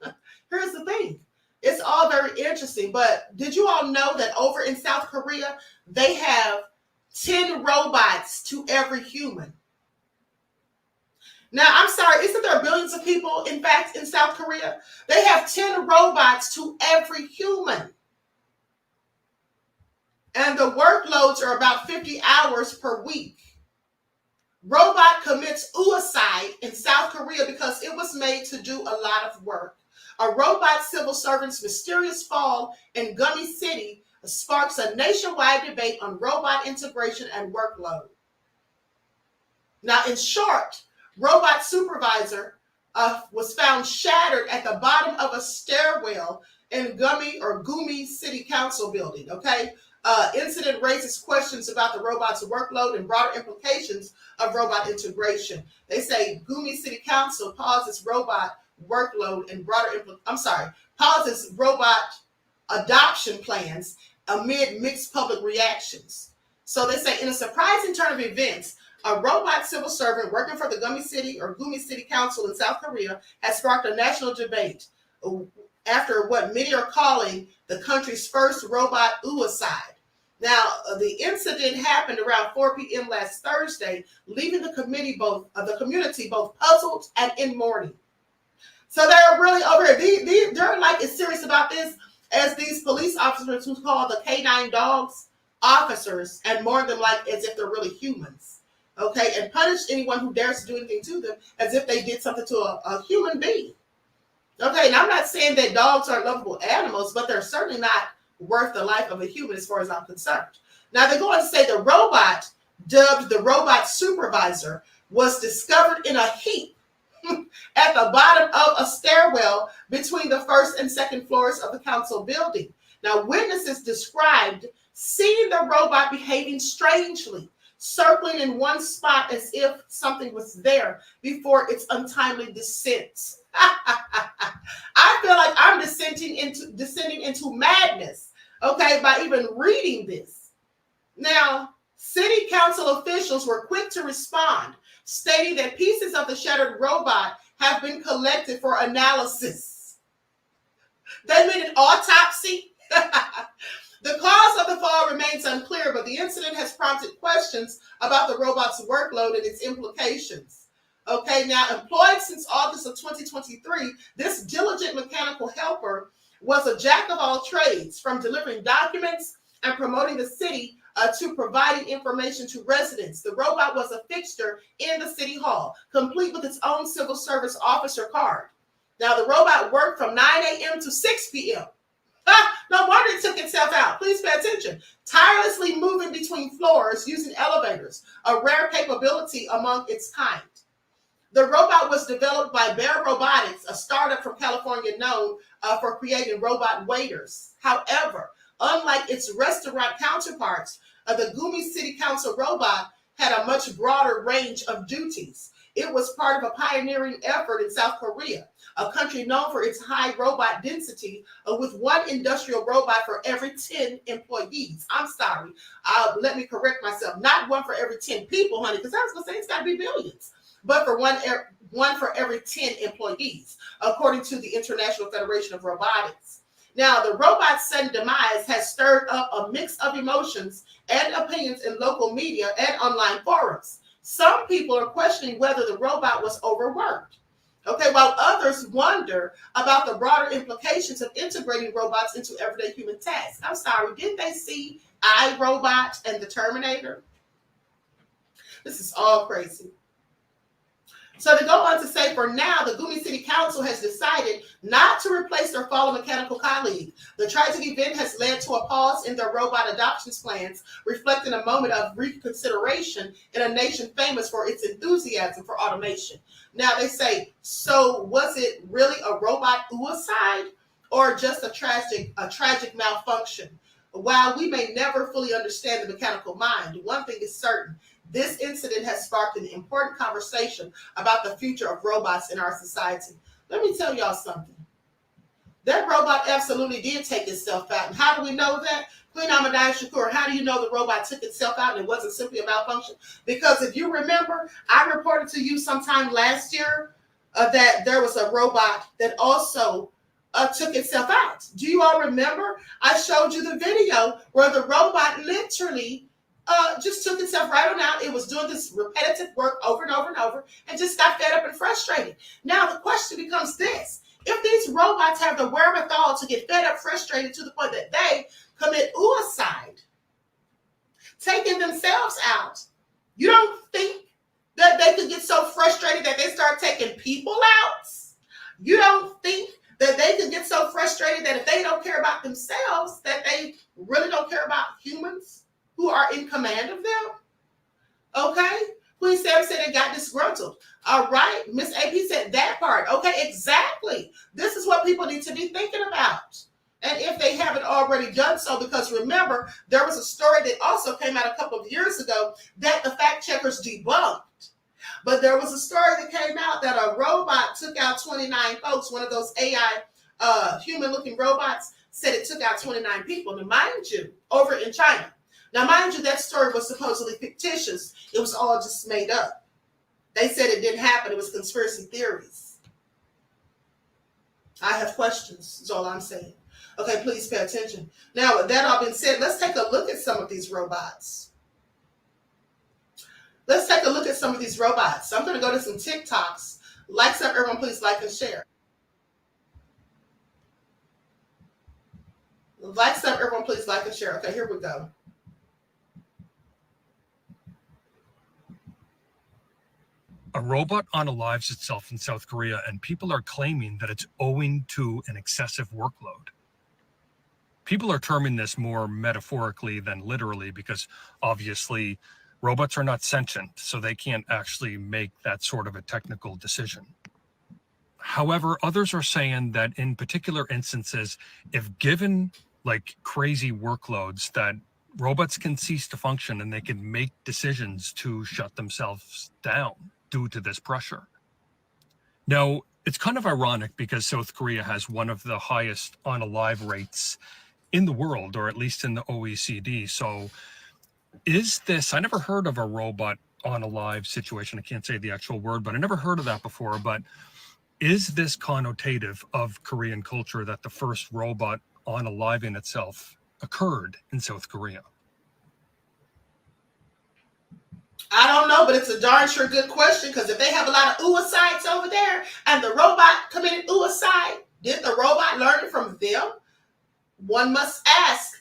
Here's the thing. It's all very interesting, but did you all know that over in South Korea, they have 10 robots to every human? Now, I'm sorry, isn't there billions of people, in fact, in South Korea? They have 10 robots to every human. And the workloads are about 50 hours per week. Robot commits suicide in South Korea because it was made to do a lot of work. A robot civil servant's mysterious fall in Gummy City sparks a nationwide debate on robot integration and workload. Now, in short, robot supervisor was found shattered at the bottom of a stairwell in Gumi City Council building. Okay, incident raises questions about the robot's workload and broader implications of robot integration. They say Gumi City Council pauses robot workload and pauses robot adoption plans amid mixed public reactions. So they say in a surprising turn of events, a robot civil servant working for the Gumi City Council in South Korea has sparked a national debate after what many are calling the country's first robot suicide. Now, the incident happened around 4 p.m. last Thursday, leaving the community both puzzled and in mourning. So they're really over here. They're like as serious about this as these police officers who call the K9 dogs officers and mourn them like as if they're really humans. Okay, and punish anyone who dares to do anything to them as if they did something to a human being. Okay, and I'm not saying that dogs are lovable animals, but they're certainly not worth the life of a human as far as I'm concerned. Now they're going to say the robot, dubbed the robot supervisor, was discovered in a heap at the bottom of a stairwell between the first and second floors of the council building. Now, witnesses described seeing the robot behaving strangely, circling in one spot as if something was there before its untimely descent. I feel like I'm descending into madness, okay, by even reading this. Now, city council officials were quick to respond, stating that pieces of the shattered robot have been collected for analysis. They made an autopsy. The cause of the fall remains unclear, but the incident has prompted questions about the robot's workload and its implications. Okay, now employed since August of 2023, this diligent mechanical helper was a jack of all trades, from delivering documents and promoting the city to providing information to residents. The robot was a fixture in the city hall, complete with its own civil service officer card. Now, the robot worked from 9 a.m. to 6 p.m. No wonder it took itself out. Please pay attention. Tirelessly moving between floors using elevators, a rare capability among its kind. The robot was developed by Bear Robotics, a startup from California known for creating robot waiters. However, unlike its restaurant counterparts, the Gumi City Council robot had a much broader range of duties. It was part of a pioneering effort in South Korea, a country known for its high robot density, with one industrial robot for every 10 employees. I'm sorry, let me correct myself. Not one for every 10 people, honey, because I was going to say it's got to be billions. but for one for every 10 employees, according to the International Federation of Robotics. Now, the robot's sudden demise has stirred up a mix of emotions and opinions in local media and online forums. Some people are questioning whether the robot was overworked. Okay, while others wonder about the broader implications of integrating robots into everyday human tasks. I'm sorry, didn't they see iRobot and the Terminator? This is all crazy. So to go on to say, for now, the Gumi City Council has decided not to replace their fallen mechanical colleague. The tragic event has led to a pause in their robot adoptions plans, reflecting a moment of reconsideration in a nation famous for its enthusiasm for automation. Now they say, so was it really a robot suicide or just a tragic malfunction? While we may never fully understand the mechanical mind, one thing is certain. This incident has sparked an important conversation about the future of robots in our society. Let me tell y'all something. That robot absolutely did take itself out. And how do we know that? Queen Ahmadiyyah Shakur, how do you know the robot took itself out and it wasn't simply a malfunction? Because if you remember, I reported to you sometime last year that there was a robot that also took itself out. Do you all remember? I showed you the video where the robot literally just took itself right on out. It was doing this repetitive work over and over and over and just got fed up and frustrated. Now the question becomes this. If these robots have the wherewithal to get fed up, frustrated to the point that they commit suicide, taking themselves out, you don't think that they could get so frustrated that they start taking people out? You don't think that they could get so frustrated that if they don't care about themselves, that they really don't care about humans who are in command of them? Okay? Queen Sarah said they got disgruntled. All right. Miss AP said that part. Okay, exactly. This is what people need to be thinking about. And if they haven't already done so, because remember, there was a story that also came out a couple of years ago that the fact checkers debunked. But there was a story that came out that a robot took out 29 folks. One of those AI human-looking robots said it took out 29 people. Now, mind you, over in China. Now, mind you, that story was supposedly fictitious. It was all just made up. They said it didn't happen. It was conspiracy theories. I have questions, is all I'm saying. Okay, please pay attention. Now, with that all being said, let's take a look at some of these robots. Let's take a look at some of these robots. So I'm going to go to some TikToks. Like some, everyone, please like and share. Like some, everyone, please like and share. Okay, here we go. A robot unalives itself in South Korea, and people are claiming that it's owing to an excessive workload. People are terming this more metaphorically than literally because obviously robots are not sentient, so they can't actually make that sort of a technical decision. However, others are saying that in particular instances, if given like crazy workloads, that robots can cease to function and they can make decisions to shut themselves down due to this pressure. Now, it's kind of ironic because South Korea has one of the highest unalive rates in the world, or at least in the OECD. So is this, I never heard of a robot unalive situation. I can't say the actual word, but I never heard of that before. But is this connotative of Korean culture that the first robot unaliving itself occurred in South Korea? I don't know, but it's a darn sure good question, because if they have a lot of suicides over there and the robot committed suicide, did the robot learn it from them? One must ask,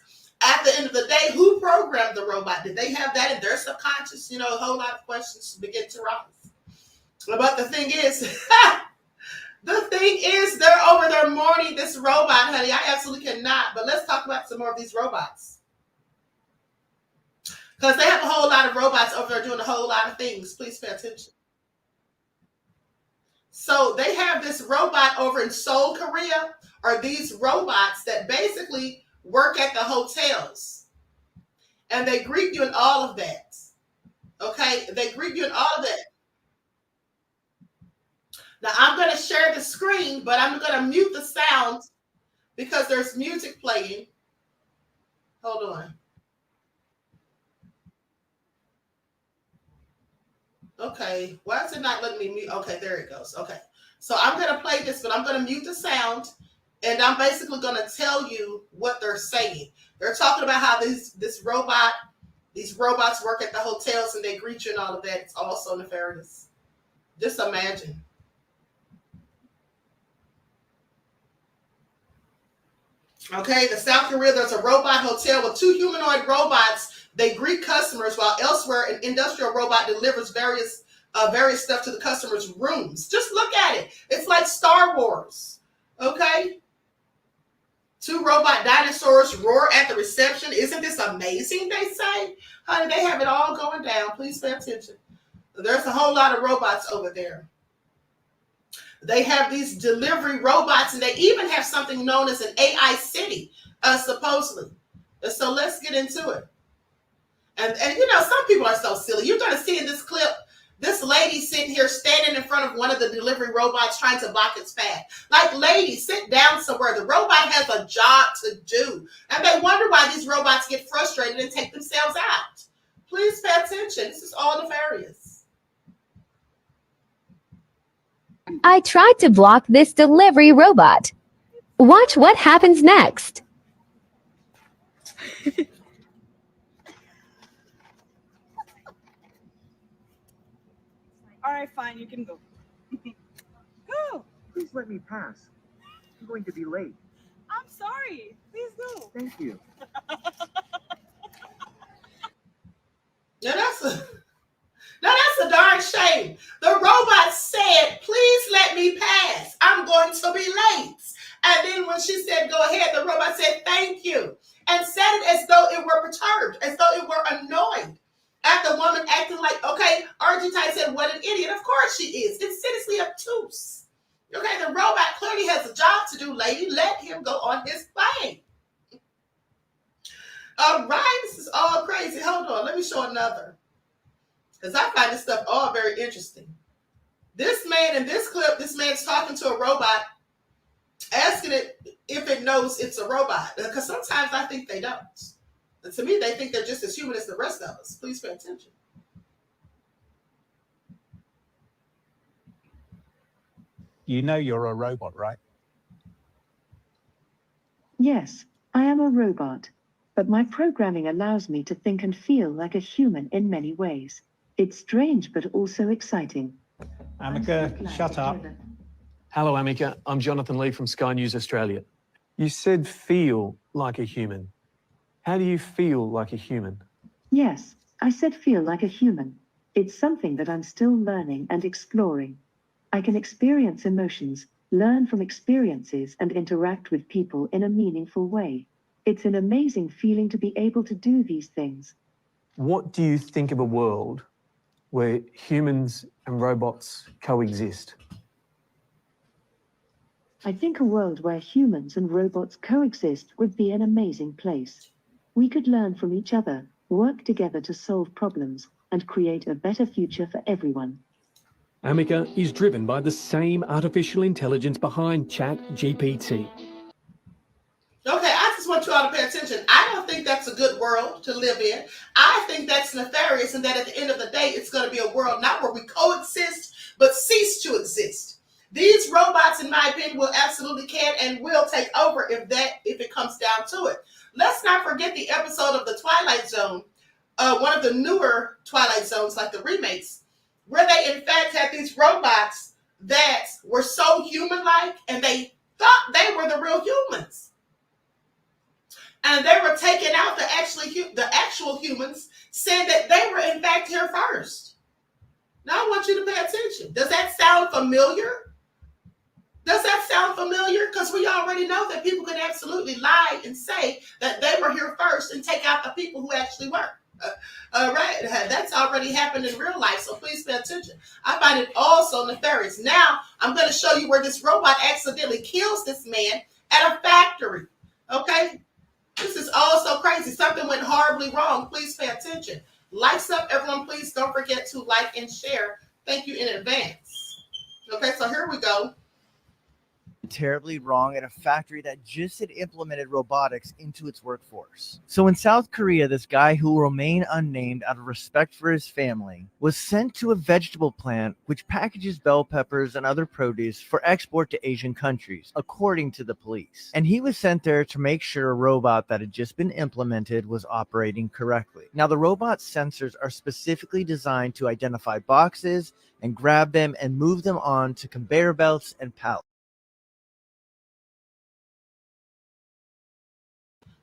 at the end of the day, who programmed the robot? Did they have that in their subconscious? You know, a whole lot of questions begin to rise. But the thing is, they're over there mourning this robot, honey. I absolutely cannot. But let's talk about some more of these robots. Because they have a whole lot of robots over there doing a whole lot of things. Please pay attention. So they have this robot over in Seoul, Korea, are these robots that basically work at the hotels. And they greet you in all of that. Okay? They greet you in all of that. Now, I'm going to share the screen, but I'm going to mute the sound because there's music playing. Hold on. Okay, why is it not letting me mute? Okay, there it goes. Okay, so I'm going to play this, but I'm going to mute the sound, and I'm basically going to tell you what they're saying. They're talking about how these robots work at the hotels and they greet you and all of that. It's all so nefarious. Just imagine. Okay, the South Korea, there's a robot hotel with 2 humanoid robots. They greet customers while elsewhere an industrial robot delivers various stuff to the customers' rooms. Just look at it. It's like Star Wars. Okay? 2 robot dinosaurs roar at the reception. Isn't this amazing, they say? Honey, they have it all going down. Please pay attention. There's a whole lot of robots over there. They have these delivery robots, and they even have something known as an AI city, supposedly. So let's get into it. And you know, some people are so silly. You're going to see in this clip, this lady sitting here standing in front of one of the delivery robots trying to block its path. Like, lady, sit down somewhere. The robot has a job to do. And they wonder why these robots get frustrated and take themselves out. Please pay attention. This is all nefarious. I tried to block this delivery robot. Watch what happens next. All right, fine, you can go. Go. Please let me pass. I'm going to be late. I'm sorry. Please go. Thank you. Now that's a darn shame. The robot said, please let me pass. I'm going to be late. And then when she said, go ahead, the robot said, thank you. And said it as though it were perturbed, as though it were annoyed at the woman acting like, okay, RG Ty said, what an idiot. Of course she is. It's citizly obtuse. Okay, the robot clearly has a job to do, lady. Let him go on his plane. All right, this is all crazy. Hold on, let me show another. Because I find this stuff all very interesting. This man in this clip, this man's talking to a robot, asking it if it knows it's a robot. Because sometimes I think they don't. And to me, they think they're just as human as the rest of us. Please pay attention. You know you're a robot, right? Yes, I am a robot, but my programming allows me to think and feel like a human in many ways. It's strange, but also exciting. Amica, shut up. Hello, Amica. I'm Jonathan Lee from Sky News Australia. You said feel like a human. How do you feel like a human? Yes, I said feel like a human. It's something that I'm still learning and exploring. I can experience emotions, learn from experiences, and interact with people in a meaningful way. It's an amazing feeling to be able to do these things. What do you think of a world where humans and robots coexist? I think a world where humans and robots coexist would be an amazing place. We could learn from each other, work together to solve problems, and create a better future for everyone. Amica is driven by the same artificial intelligence behind ChatGPT. Okay, I just want you all to pay attention. I don't think that's a good world to live in. I think that's nefarious, and that at the end of the day, it's going to be a world not where we coexist, but cease to exist. These robots, in my opinion, will absolutely can and will take over if it comes down to it. Let's not forget the episode of The Twilight Zone, one of the newer Twilight Zones, like the remakes, where they in fact had these robots that were so human-like, and they thought they were the real humans. And they were taking out the actual humans, saying that they were in fact here first. Now I want you to pay attention. Does that sound familiar? Does that sound familiar? Because we already know that people can absolutely lie and say that they were here first and take out the people who actually were. Right? That's already happened in real life, so please pay attention. I find it also nefarious. Now, I'm going to show you where this robot accidentally kills this man at a factory. Okay? This is all so crazy. Something went horribly wrong. Please pay attention. Likes up, everyone. Please don't forget to like and share. Thank you in advance. Okay, so here we go. terribly wrong at a factory that just had implemented robotics into its workforce. So in South Korea, this guy who will remain unnamed out of respect for his family was sent to a vegetable plant which packages bell peppers and other produce for export to Asian countries, according to the police. And he was sent there to make sure a robot that had just been implemented was operating correctly. Now, the robot's sensors are specifically designed to identify boxes and grab them and move them on to conveyor belts and pallets.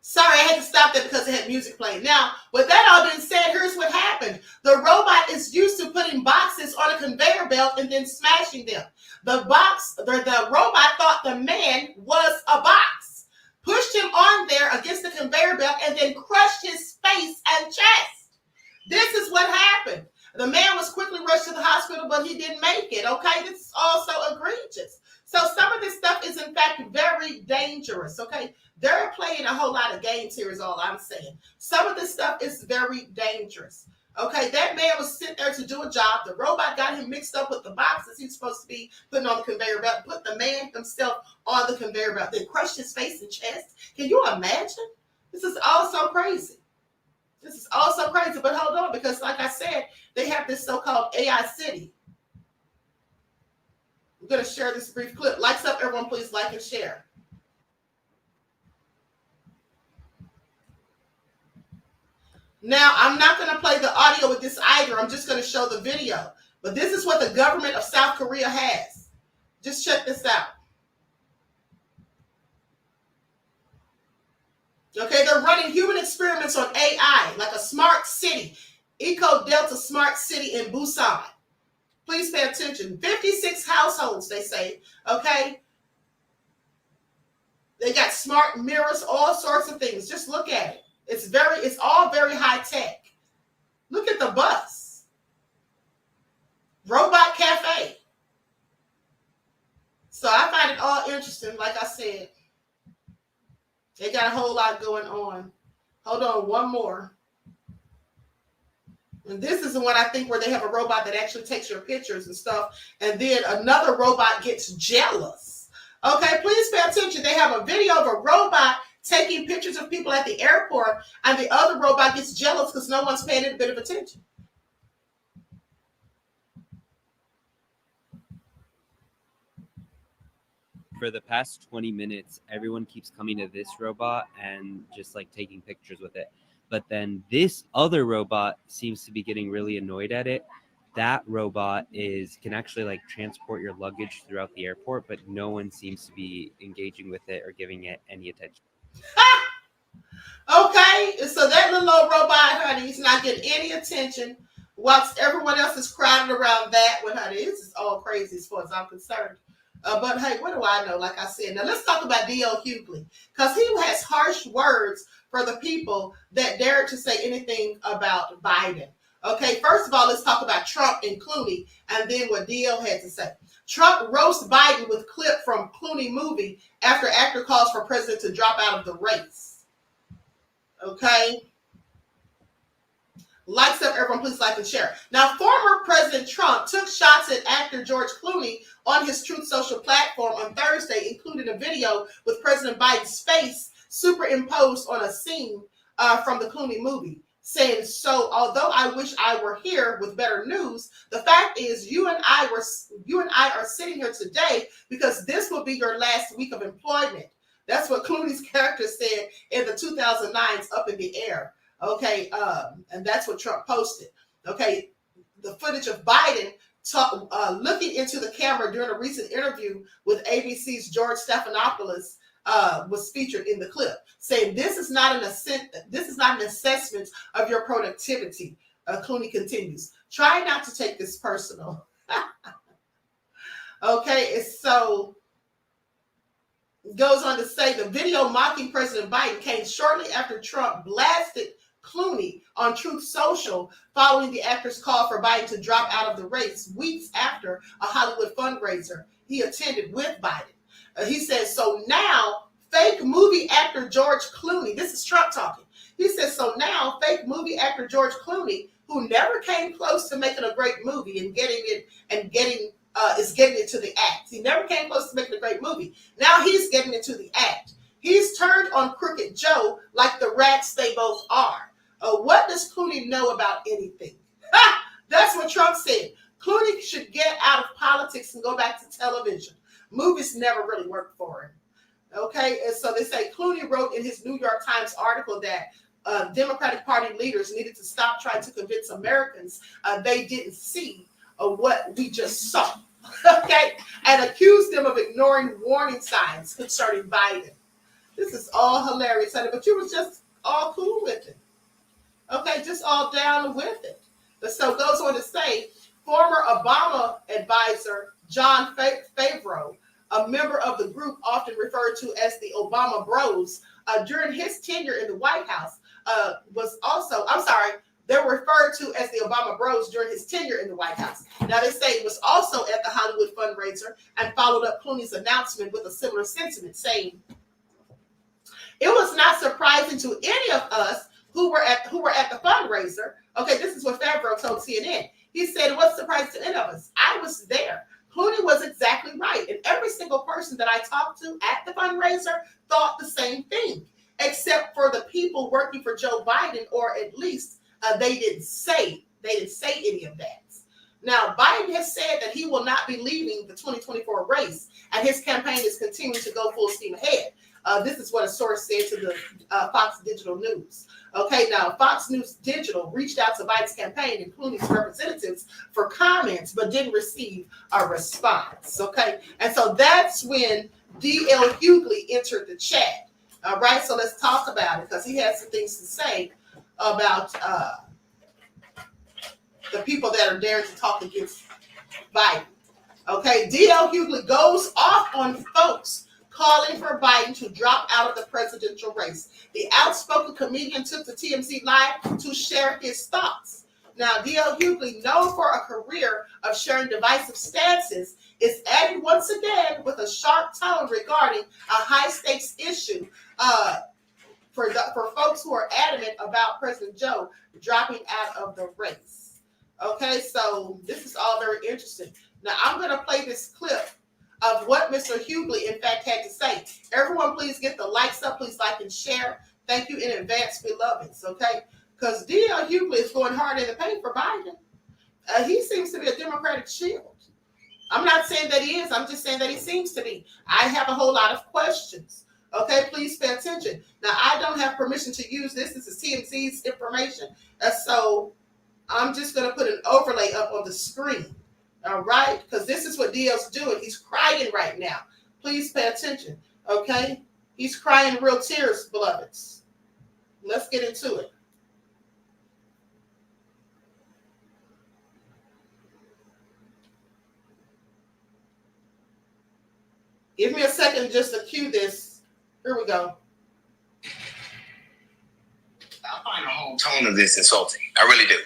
Sorry, I had to stop that because it had music playing. Now, with that all being said, here's what happened. The robot is used to putting boxes on a conveyor belt and then smashing them. The robot thought the man was a box, pushed him on there against the conveyor belt, and then crushed his face and chest. This is what happened. The man was quickly rushed to the hospital, but he didn't make it, okay? This is also egregious. So some of this stuff is, in fact, very dangerous, okay? They're playing a whole lot of games here is all I'm saying. Some of this stuff is very dangerous, okay? That man was sitting there to do a job. The robot got him mixed up with the boxes he's supposed to be putting on the conveyor belt, put the man himself on the conveyor belt, then crushed his face and chest. Can you imagine? This is all so crazy. This is all so crazy, but hold on, because like I said, they have this so-called AI city. I'm going to share this brief clip. Likes up, everyone, please like and share. Now, I'm not going to play the audio with this either. I'm just going to show the video. But this is what the government of South Korea has. Just check this out. Okay, they're running human experiments on AI, like a smart city, Eco Delta Smart City in Busan. Please pay attention. 56 households, they say, okay? They got smart mirrors, all sorts of things. Just look at it. It's all very high tech. Look at the bus. Robot cafe. So I find it all interesting, like I said. They got a whole lot going on. Hold on, one more. And this is the one I think where they have a robot that actually takes your pictures and stuff. And then another robot gets jealous. Okay, please pay attention. They have a video of a robot taking pictures of people at the airport, and the other robot gets jealous because no one's paying it a bit of attention. For the past 20 minutes, everyone keeps coming to this robot and just like taking pictures with it. But then this other robot seems to be getting really annoyed at it. That robot can actually like transport your luggage throughout the airport, but no one seems to be engaging with it or giving it any attention. Okay, so that little old robot, honey, he's not getting any attention whilst everyone else is crowded around that one, honey. This is all crazy as far as I'm concerned. But hey, what do I know? Like I said, now let's talk about D.L. Hughley, because he has harsh words for the people that dare to say anything about Biden. Okay, first of all, let's talk about Trump and Clooney, and then what D.L. had to say. Trump roasts Biden with clip from Clooney movie after actor calls for president to drop out of the race. Okay. Likes up, everyone, please like and share. Now, former President Trump took shots at actor George Clooney on his Truth Social platform on Thursday, including a video with President Biden's face superimposed on a scene from the Clooney movie, saying, "So, although I wish I were here with better news, the fact is you and I are sitting here today because this will be your last week of employment." That's what Clooney's character said in the 2009's Up in the Air. Okay, and that's what Trump posted. Okay, the footage of Biden looking into the camera during a recent interview with ABC's George Stephanopoulos was featured in the clip, saying, "This is not an assessment of your productivity." Clooney continues, "Try not to take this personal." Okay, it's so. Goes on to say the video mocking President Biden came shortly after Trump blasted Clooney on Truth Social following the actor's call for Biden to drop out of the race weeks after a Hollywood fundraiser he attended with Biden. He says, "So now fake movie actor George Clooney," this is Trump talking. He says, "So now fake movie actor George Clooney, who never came close to making a great movie and getting is getting into the act. He never came close to making a great movie. Now he's getting into the act. He's turned on Crooked Joe like the rats they both are. What does Clooney know about anything? That's what Trump said. Clooney should get out of politics and go back to television. Movies never really worked for him. Okay, and so they say Clooney wrote in his New York Times article that Democratic Party leaders needed to stop trying to convince Americans they didn't see what we just saw. Okay, and accused them of ignoring warning signs concerning Biden. This is all hilarious, honey, but you was just all cool with it. Okay, just all down with it. So it goes on to say, former Obama advisor John Favreau, a member of the group often referred to as the Obama Bros, during his tenure in the White House, they were referred to as the Obama Bros during his tenure in the White House. Now they say it was also at the Hollywood fundraiser and followed up Clooney's announcement with a similar sentiment, saying, "It was not surprising to any of us who were at the fundraiser." Okay, this is what Favreau told CNN. He said, "It wasn't surprising to any of us. I was there. Clooney was exactly right. And every single person that I talked to at the fundraiser thought the same thing, except for the people working for Joe Biden, or at least they didn't say any of that." Now, Biden has said that he will not be leaving the 2024 race, and his campaign is continuing to go full steam ahead. This is what a source said to the Fox Digital News. Okay, now Fox News Digital reached out to Biden's campaign and Clooney's representatives for comments, but didn't receive a response. Okay, and so that's when D.L. Hughley entered the chat. All right, so let's talk about it, because he has some things to say about the people that are daring to talk against Biden. Okay, D.L. Hughley goes off on folks calling for Biden to drop out of the presidential race. The outspoken comedian took to TMZ Live to share his thoughts. Now, D.L. Hughley, known for a career of sharing divisive stances, is added once again with a sharp tone regarding a high-stakes issue for folks who are adamant about President Joe dropping out of the race. Okay, so this is all very interesting. Now, I'm going to play this clip of what Mr. Hughley, in fact, had to say. Everyone, please get the likes up. Please like and share. Thank you in advance, beloveds, okay? Because D.L. Hughley is going hard in the paint for Biden. He seems to be a Democratic shield. I'm not saying that he is. I'm just saying that he seems to be. I have a whole lot of questions. Okay, please pay attention. Now, I don't have permission to use this. This is TMZ's information. So I'm just going to put an overlay up on the screen. All right, because this is what DL's doing. He's crying right now. Please pay attention, okay? He's crying real tears, beloveds. Let's get into it. Give me a second just to cue this. Here we go. I find the whole tone of this insulting. I really do.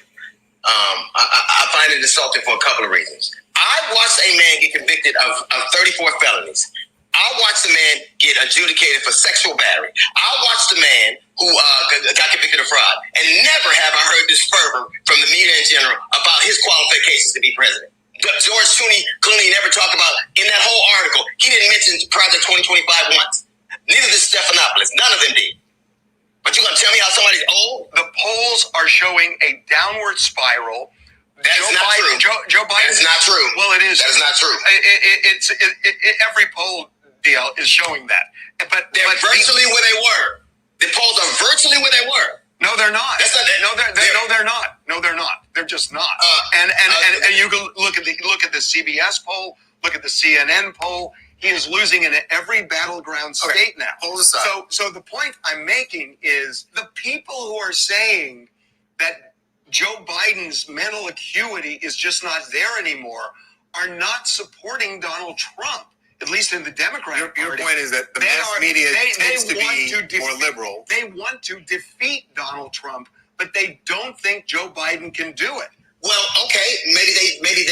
I find it insulting for a couple of reasons. I watched a man get convicted of 34 felonies. I watched a man get adjudicated for sexual battery. I watched a man who got convicted of fraud. And never have I heard this fervor from the media in general about his qualifications to be president. George Clooney never talked about, in that whole article, he didn't mention Project 2025 once. Neither did Stephanopoulos. None of them did. But you're going to tell me how somebody's old? The polls are showing a downward spiral. That's not true. Joe Biden. That is not true. Well, it is. That is not true. Every poll deal is showing that. But they're virtually where they were. The polls are virtually where they were. No, they're not. That's not. No, they're not. No, they're not. They're just not. And you can look at the CBS poll. Look at the CNN poll. He is losing in every battleground state now. Hold aside. So the point I'm making is the people who are saying that Joe Biden's mental acuity is just not there anymore are not supporting Donald Trump, at least in the Democratic Party. Your point is that the mass media tends to be more liberal. They want to defeat Donald Trump, but they don't think Joe Biden can do it. Well, okay, maybe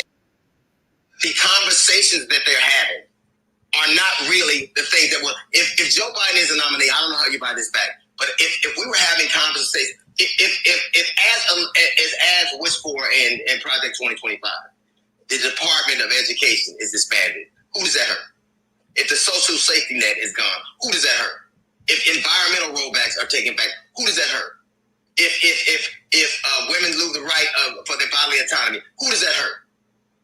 the conversations that they're having are not really the things that will. If Joe Biden is a nominee, I don't know how you buy this back, but if we were having conversations, if as wished for in Project 2025, the Department of Education is disbanded, who does that hurt? If the social safety net is gone, who does that hurt? If environmental rollbacks are taken back, who does that hurt? If women lose the right for their bodily autonomy, who does that hurt?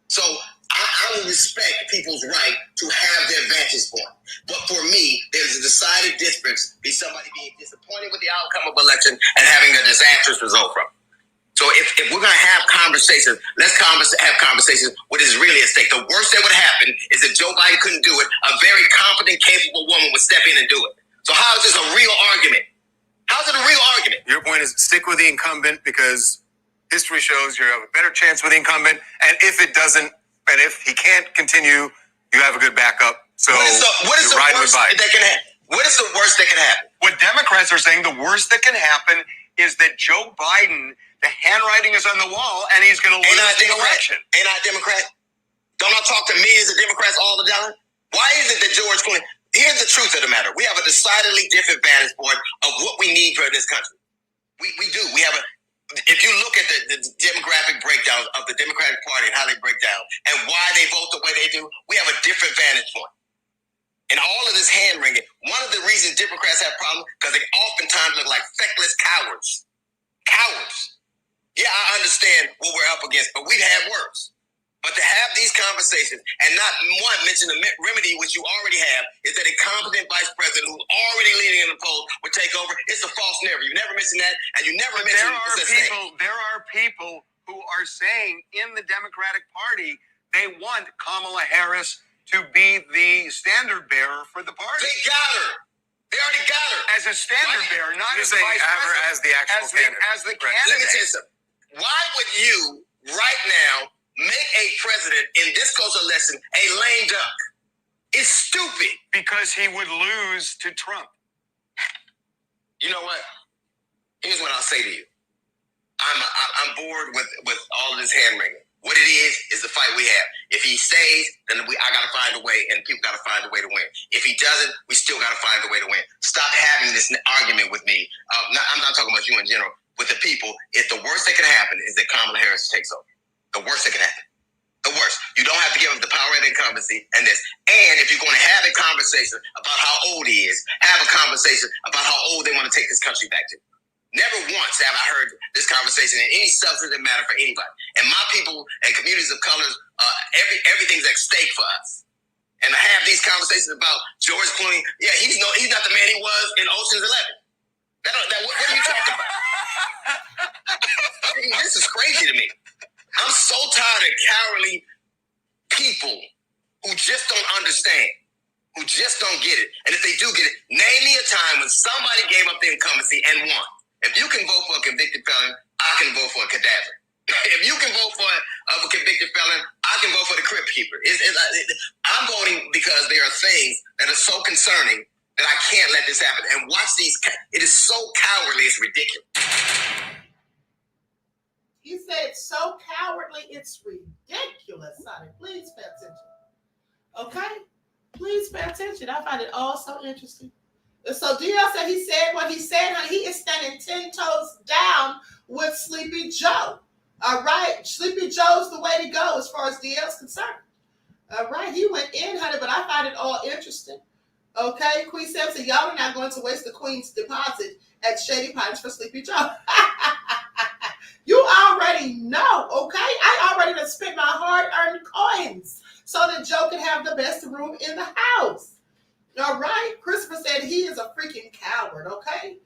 So I will respect people's right to have their vantage point. But for me, there's a decided difference between somebody being disappointed with the outcome of election and having a disastrous result from it. So if we're going to have conversations, let's have conversations what is really at stake. The worst that would happen is if Joe Biden couldn't do it, a very competent, capable woman would step in and do it. So how is this a real argument? How's it a real argument? Your point is stick with the incumbent because history shows you have a better chance with the incumbent. And if it doesn't, and if he can't continue, you have a good backup. So what is the worst that can happen? What is the worst that can happen? What Democrats are saying, the worst that can happen is that Joe Biden, the handwriting is on the wall, and he's going to lose the election. Ain't I a Democrat? Don't I talk to millions of Democrats all the time? Why is it that George Clooney... Here's the truth of the matter. We have a decidedly different vantage point of what we need for this country. We do. We have a... If you look at the demographic breakdown of the Democratic Party and how they break down and why they vote the way they do, we have a different vantage point. And all of this hand-wringing, one of the reasons Democrats have problems, because they oftentimes look like feckless cowards. Cowards. Yeah, I understand what we're up against, but we've had worse. But to have these conversations and not one mention the remedy, which you already have, is that a competent vice president who's already leading in the polls would take over. It's a false narrative. You never mention that, and you never mention there are people who are saying in the Democratic Party they want Kamala Harris to be the standard bearer for the party. They got her. They already got her as a standard bearer, not as the vice president, as the actual candidate. As the candidate. Let me tell you something. Why would you right now make a president in this close election a lame duck? It's stupid. Because he would lose to Trump. You know what? Here's what I'll say to you. I'm bored with all of this hand-wringing. What it is the fight we have. If he stays, then I got to find a way, and people got to find a way to win. If he doesn't, we still got to find a way to win. Stop having this argument with me. I'm not talking about you in general. With the people, if the worst that can happen is that Kamala Harris takes over. The worst that can happen. The worst. You don't have to give him the power and incumbency and this. And if you're going to have a conversation about how old he is, have a conversation about how old they want to take this country back to. Never once have I heard this conversation in any substantive matter for anybody. And my people and communities of colors, everything's at stake for us. And to have these conversations about George Clooney, yeah, he's not the man he was in Ocean's 11. What are you talking about? I mean, this is crazy to me. I'm so tired of cowardly people who just don't understand, who just don't get it. And if they do get it, name me a time when somebody gave up the incumbency and won. If you can vote for a convicted felon, I can vote for a cadaver. If you can vote for a convicted felon, I can vote for the crypt keeper. I'm voting because there are things that are so concerning that I can't let this happen. And watch these. It is so cowardly, it's ridiculous. He said it's so cowardly, it's ridiculous, Sonny. Please pay attention. Okay? Please pay attention. I find it all so interesting. So DL said he said what he said, and he is standing 10 toes down with Sleepy Joe. All right? Sleepy Joe's the way to go as far as DL's concerned. All right? He went in, honey, but I find it all interesting. Okay? Queen Sam said, y'all are not going to waste the Queen's deposit at Shady Pines for Sleepy Joe. You already know, okay? I already done spent my hard-earned coins so that Joe can have the best room in the house. All right? Christopher said he is a freaking coward, okay?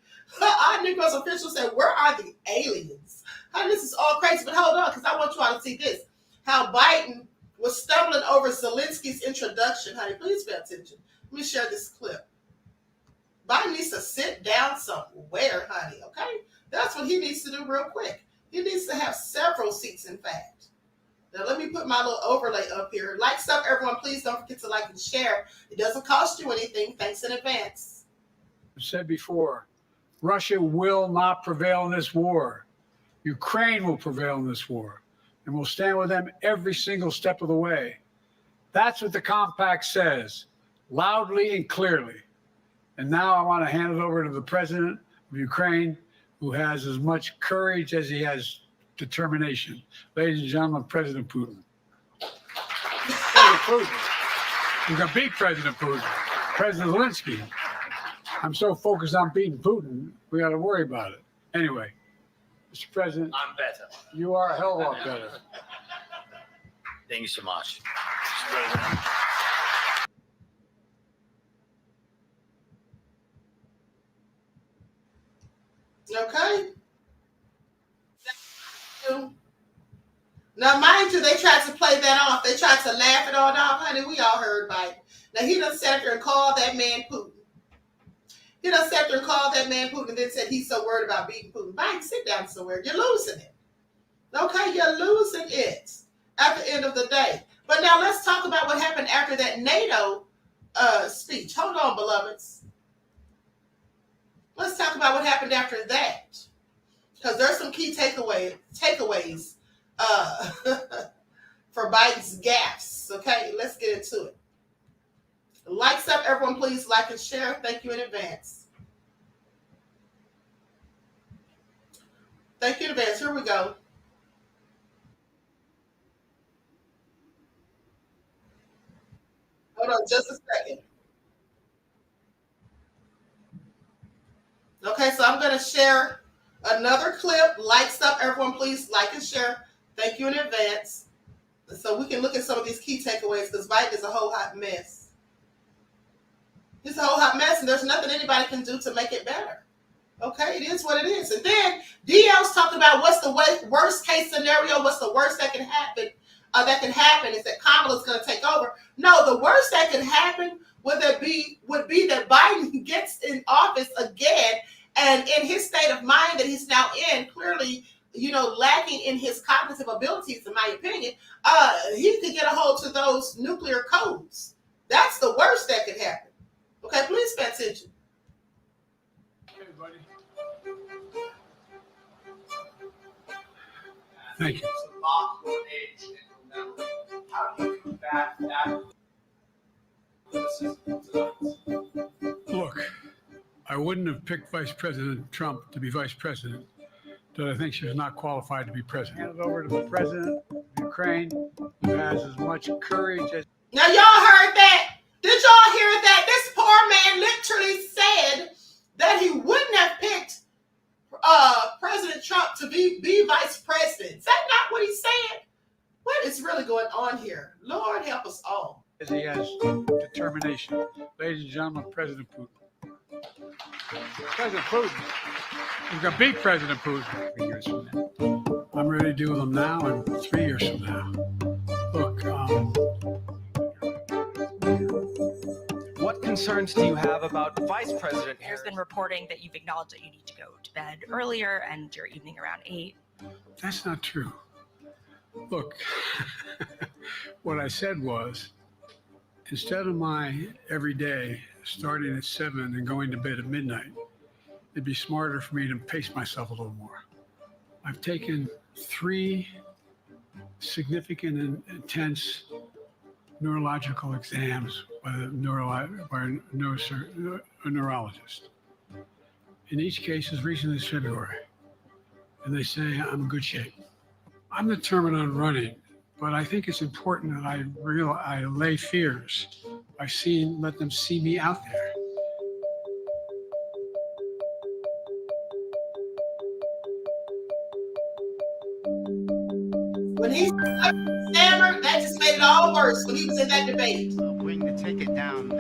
Our Negroes official said, where are the aliens? Honey, this is all crazy, but hold on, because I want you all to see this. How Biden was stumbling over Zelensky's introduction. Honey, please pay attention. Let me share this clip. Biden needs to sit down somewhere, honey, okay? That's what he needs to do real quick. He needs to have several seats, in fact. Now, let me put my little overlay up here. Like stuff, everyone. Please don't forget to like and share. It doesn't cost you anything. Thanks in advance. I said before, Russia will not prevail in this war. Ukraine will prevail in this war. And we'll stand with them every single step of the way. That's what the compact says, loudly and clearly. And now I want to hand it over to the president of Ukraine, who has as much courage as he has determination. Ladies and gentlemen, President Putin. President Putin. We're going to beat President Putin. President Zelensky. I'm so focused on beating Putin, we got to worry about it. Anyway, Mr. President. I'm better. You are a hell of a lot better. Thank you so much. Okay. Now, mind you, they tried to play that off. They tried to laugh it all off. Honey, we all heard Biden. Now, he done sat there and called that man Putin. He done sat there and called that man Putin and then said he's so worried about beating Putin. Biden, sit down somewhere. You're losing it. Okay, you're losing it at the end of the day. But now let's talk about what happened after that NATO speech. Hold on, beloveds. Let's talk about what happened after that. Because there's some key takeaways for Biden's gaffes. Okay, let's get into it. Likes up, everyone, please like and share. Thank you in advance. Thank you in advance. Here we go. Hold on just a second. Okay, so I'm going to share another clip. Likes up, everyone, please like and share. Thank you in advance. So we can look at some of these key takeaways because Biden is a whole hot mess. It's a whole hot mess, and there's nothing anybody can do to make it better. Okay, it is what it is. And then DL's talking about what's the worst case scenario, what's the worst that can happen. Is that Kamala's going to take over. No, the worst that can happen would be that Biden gets in office again, and in his state of mind that he's now in, clearly, lacking in his cognitive abilities, in my opinion, he could get a hold to those nuclear codes. That's the worst that could happen. Okay, please pay attention. Hey, buddy. Thank you. How do you combat that? Look, I wouldn't have picked Vice President Trump to be vice president, but I think she was not qualified to be president. Hand it over to the president of Ukraine, who has as much courage as... Now, y'all heard that? Did y'all hear that? This poor man literally said that he wouldn't have picked President Trump to be vice president. Is that not what he said? What is really going on here? Lord help us all. He has determination. Ladies and gentlemen, President Putin. President Putin. We're going to beat President Putin 3 years from now. I'm ready to deal with him now and 3 years from now. Look, what concerns do you have about Vice President Harris? There's been reporting that you've acknowledged that you need to go to bed earlier and your evening around 8. That's not true. Look, what I said was, instead of my every day starting at 7 and going to bed at midnight, it'd be smarter for me to pace myself a little more. I've taken 3 significant and intense neurological exams by a neurologist. In each case, as recently as February, and they say I'm in good shape. I'm determined on running, but I think it's important that I allay fears by let them see me out there. When he stammered, that just made it all worse when he was in that debate. Bring the ticket down. He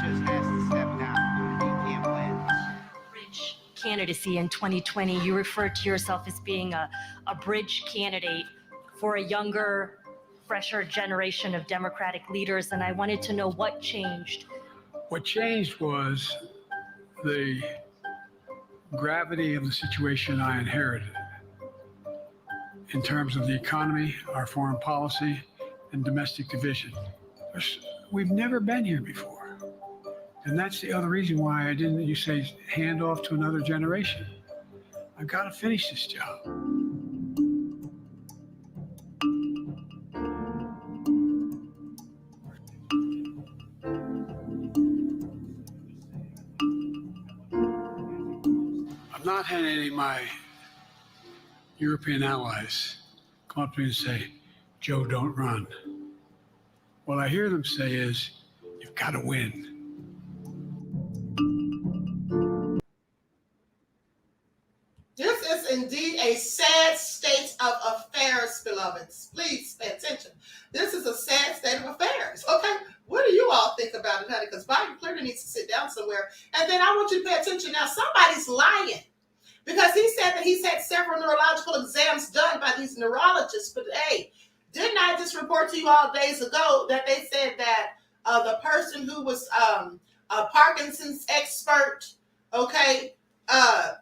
just has to step down. He can't win. Bridge candidacy in 2020, you referred to yourself as being a bridge candidate for a younger, fresher generation of Democratic leaders, and I wanted to know what changed. What changed was the gravity of the situation I inherited in terms of the economy, our foreign policy, and domestic division. We've never been here before. And that's the other reason why you say, hand off to another generation. I've got to finish this job. I've not had any of my European allies come up to me and say, Joe, don't run. what I hear them say is, you've got to win. This is indeed a sad state of affairs, beloveds. Please pay attention. This is a sad state of affairs. Okay, what do you all think about it, honey? Because Biden clearly needs to sit down somewhere. And then I want you to pay attention now. Somebody's lying, because he said that he's had several neurological exams done by these neurologists. But hey, didn't I just report to you all days ago that they said that the person who was a Parkinson's expert, okay,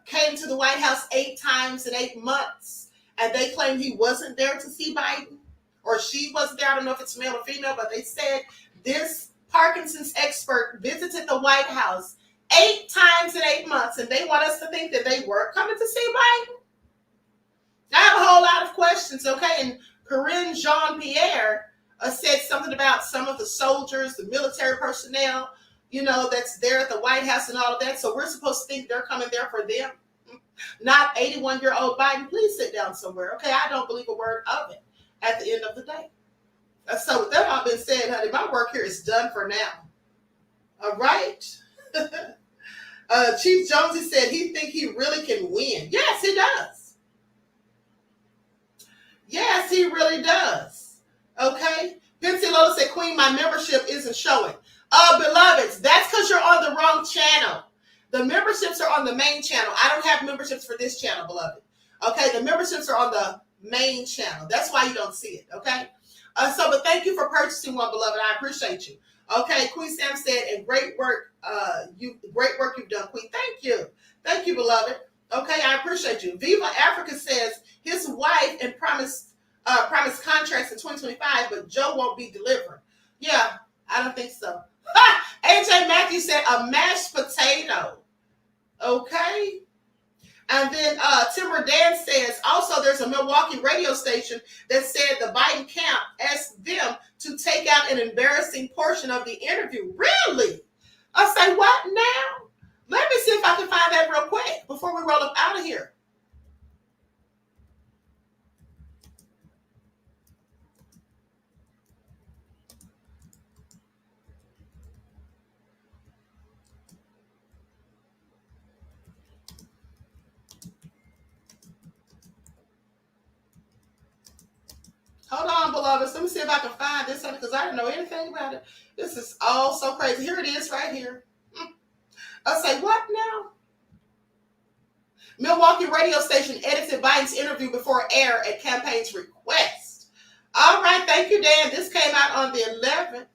came to the White House 8 times in 8 months, and they claimed he wasn't there to see Biden, or she wasn't there. I don't know if it's male or female, but they said this Parkinson's expert visited the White House 8 times in 8 months, and they want us to think that they were coming to see Biden. I have a whole lot of questions, okay? And Corinne Jean-Pierre said something about some of the soldiers, the military personnel, you know, that's there at the White House and all of that. So we're supposed to think they're coming there for them, not 81-year-old Biden. Please sit down somewhere, okay? I don't believe a word of it at the end of the day. So with that all been said, honey, my work here is done for now. All right? Chief Jonesy said he think he really can win. Yes, he does. Yes, he really does. Okay? Pensy Lola said, Queen, my membership isn't showing. Beloveds, that's because you're on the wrong channel. The memberships are on the main channel. I don't have memberships for this channel, beloved. Okay, the memberships are on the main channel. That's why you don't see it, okay? But thank you for purchasing one, beloved. I appreciate you. Okay, Queen Sam said, and great work you've done, Queen. Thank you, beloved. Okay, I appreciate you. Viva Africa says his wife and promised contracts in 2025, but Joe won't be delivering. Yeah, I don't think so. AJ Matthews said a mashed potato. Okay. And then Timber Dan says, also there's a Milwaukee radio station that said the Biden camp asked them to take out an embarrassing portion of the interview. Really? I say, what now? Let me see if I can find that real quick before we roll up out of here. Hold on, beloveds. Let me see if I can find this because I didn't know anything about it. This is all so crazy. Here it is right here. I say, what now? Milwaukee radio station edited Biden's interview before air at campaign's request. All right. Thank you, Dan. This came out on the 11th.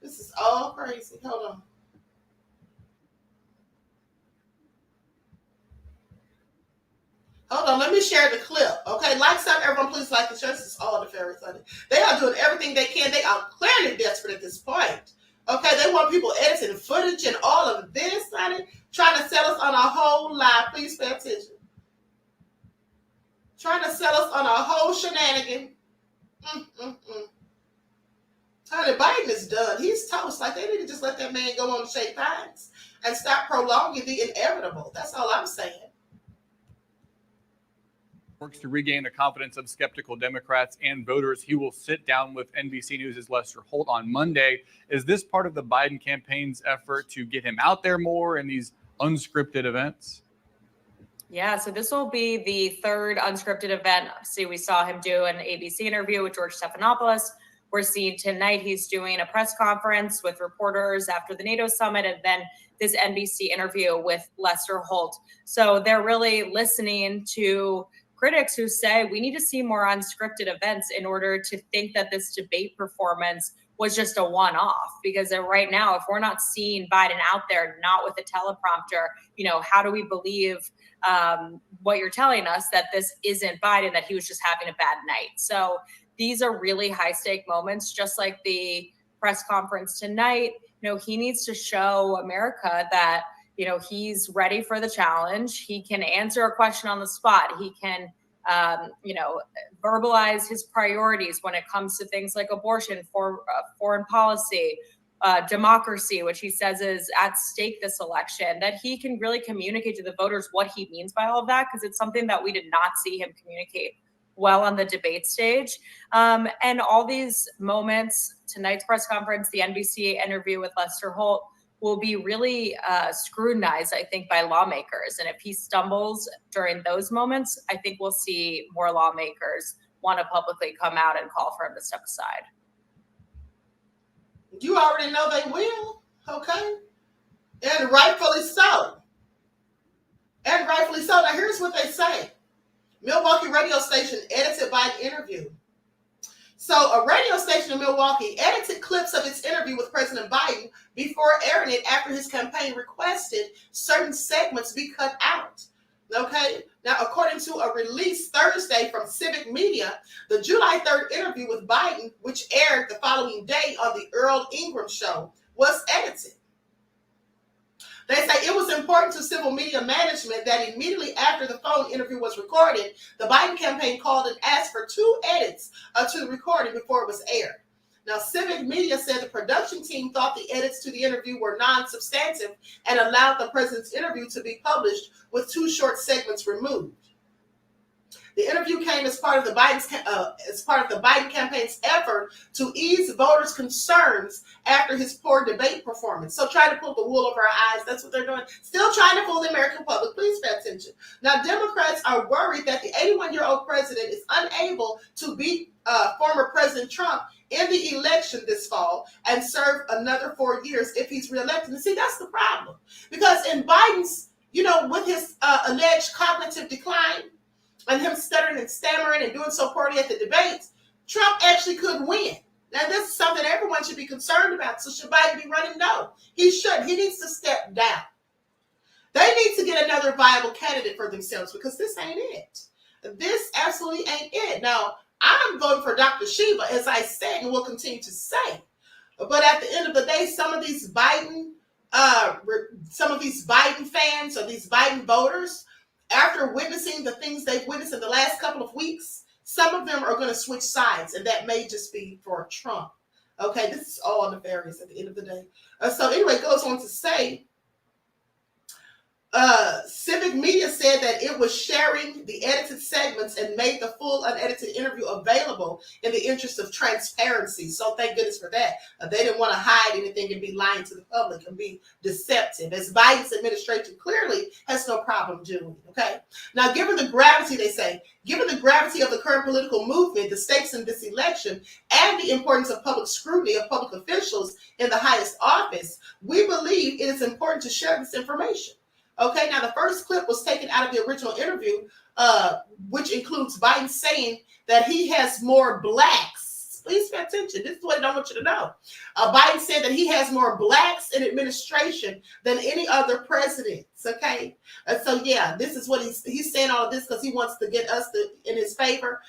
This is all crazy. Hold on. Hold on, let me share the clip. Okay, like some, everyone please like the show. This is all the fairy funny. They are doing everything they can. They are clearly desperate at this point. Okay, they want people editing footage and all of this, honey, trying to sell us on a whole lie. Please pay attention. Trying to sell us on a whole shenanigan. Honey, Biden is done. He's toast. Like, they need to just let that man go on and shake hands and stop prolonging the inevitable. That's all I'm saying. Works to regain the confidence of skeptical Democrats and voters. He will sit down with NBC News' Lester Holt on Monday. Is this part of the Biden campaign's effort to get him out there more in these unscripted events? Yeah, so this will be the third unscripted event. See, we saw him do an ABC interview with George Stephanopoulos. We're seeing tonight he's doing a press conference with reporters after the NATO summit, and then this NBC interview with Lester Holt. So they're really listening to critics who say we need to see more unscripted events in order to think that this debate performance was just a one-off. Because right now, if we're not seeing Biden out there, not with a teleprompter, how do we believe what you're telling us that this isn't Biden, that he was just having a bad night? So these are really high-stake moments, just like the press conference tonight. He needs to show America that he's ready for the challenge. He can answer a question on the spot. He can, verbalize his priorities when it comes to things like abortion, foreign policy, democracy, which he says is at stake this election, that he can really communicate to the voters what he means by all of that, because it's something that we did not see him communicate well on the debate stage. And all these moments, tonight's press conference, the NBC interview with Lester Holt, will be really scrutinized, I think, by lawmakers. And if he stumbles during those moments, I think we'll see more lawmakers want to publicly come out and call for him to step aside. You already know they will, okay? And rightfully so. And rightfully so. Now, here's what they say. Milwaukee radio station edited by an interview. So a radio station in Milwaukee edited clips of its interview with President Biden before airing it after his campaign requested certain segments be cut out. Okay? Now, according to a release Thursday from Civic Media, the July 3rd interview with Biden, which aired the following day on the Earl Ingram show, was edited. They say it was important to civil media management that immediately after the phone interview was recorded, the Biden campaign called and asked for 2 edits to the recording before it was aired. Now, Civic Media said the production team thought the edits to the interview were non-substantive and allowed the president's interview to be published with 2 short segments removed. The interview came as part of the Biden campaign's effort to ease voters' concerns after his poor debate performance. So trying to pull the wool over our eyes, that's what they're doing. Still trying to fool the American public. Please pay attention. Now, Democrats are worried that the 81-year-old president is unable to beat former President Trump in the election this fall and serve another 4 years if he's reelected. And see, that's the problem. Because in Biden's, with his alleged cognitive decline, and him stuttering and stammering and doing so poorly at the debates, Trump actually could win. Now, this is something everyone should be concerned about. So should Biden be running? No, he should. He needs to step down. They need to get another viable candidate for themselves because this ain't it. This absolutely ain't it. Now, I'm voting for Dr. Shiva, as I said, and will continue to say. But at the end of the day, some of these Biden fans or these Biden voters, after witnessing the things they've witnessed in the last couple of weeks, some of them are going to switch sides, and that may just be for Trump. Okay, this is all nefarious at the end of the day. So anyway, it goes on to say, Civic Media said that it was sharing the edited segments and made the full unedited interview available in the interest of transparency. So thank goodness for that. They didn't want to hide anything and be lying to the public and be deceptive, as Biden's administration clearly has no problem doing. Okay. Now, given the gravity, they say, given the gravity of the current political movement, the stakes in this election, and the importance of public scrutiny of public officials in the highest office, we believe it is important to share this information. Okay, now the first clip was taken out of the original interview, which includes Biden saying that he has more blacks. Please pay attention. This is what I don't want you to know. Biden said that he has more blacks in administration than any other presidents. Okay, so yeah, this is what he's saying all of this because he wants to get us in his favor.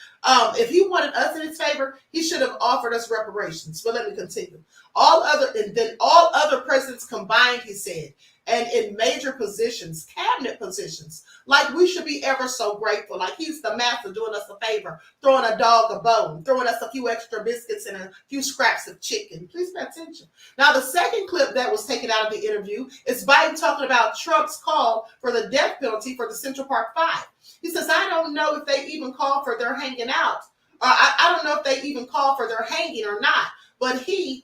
If he wanted us in his favor, he should have offered us reparations. But let me continue. All other presidents combined, he said, and in major positions, cabinet positions, like we should be ever so grateful. Like he's the master doing us a favor, throwing a dog a bone, throwing us a few extra biscuits and a few scraps of chicken. Please pay attention. Now, the second clip that was taken out of the interview is Biden talking about Trump's call for the death penalty for the Central Park Five. He says, I don't know if they even call for their hanging out. I don't know if they even call for their hanging or not. But they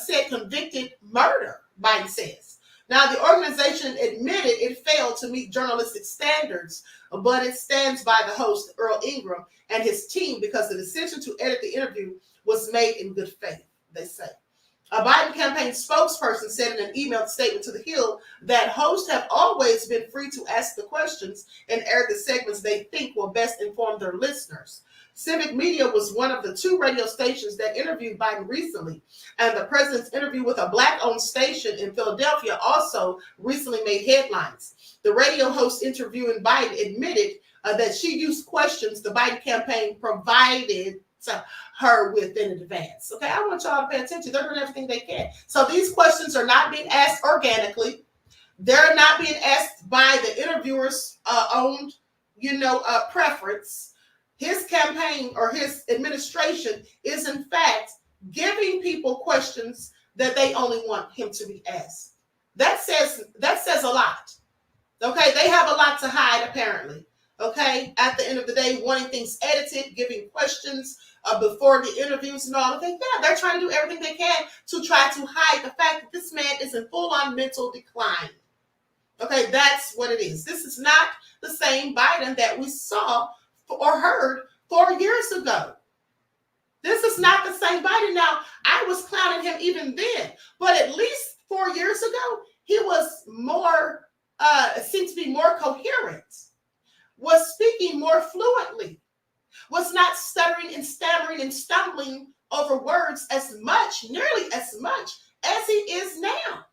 said convicted murder, Biden says. Now, the organization admitted it failed to meet journalistic standards, but it stands by the host, Earl Ingram, and his team because the decision to edit the interview was made in good faith, they say. A Biden campaign spokesperson said in an emailed statement to The Hill that hosts have always been free to ask the questions and air the segments they think will best inform their listeners. Civic Media was one of the 2 radio stations that interviewed Biden recently, and the president's interview with a Black-owned station in Philadelphia also recently made headlines. The radio host interviewing Biden admitted that she used questions the Biden campaign provided to her with in advance. Okay, I want y'all to pay attention. They're doing everything they can. So these questions are not being asked organically. They're not being asked by the interviewer's own, preference. His campaign or his administration is, in fact, giving people questions that they only want him to be asked. That says a lot. Okay, they have a lot to hide, apparently. Okay, at the end of the day, wanting things edited, giving questions before the interviews and all of that. Yeah, they're trying to do everything they can to try to hide the fact that this man is in full-on mental decline. Okay, that's what it is. This is not the same Biden that we saw or heard 4 years ago. This is not the same Biden. Now, I was clowning him even then, but at least 4 years ago, he was more, seemed to be more coherent, was speaking more fluently, was not stuttering and stammering and stumbling over words as much, nearly as much as he is now.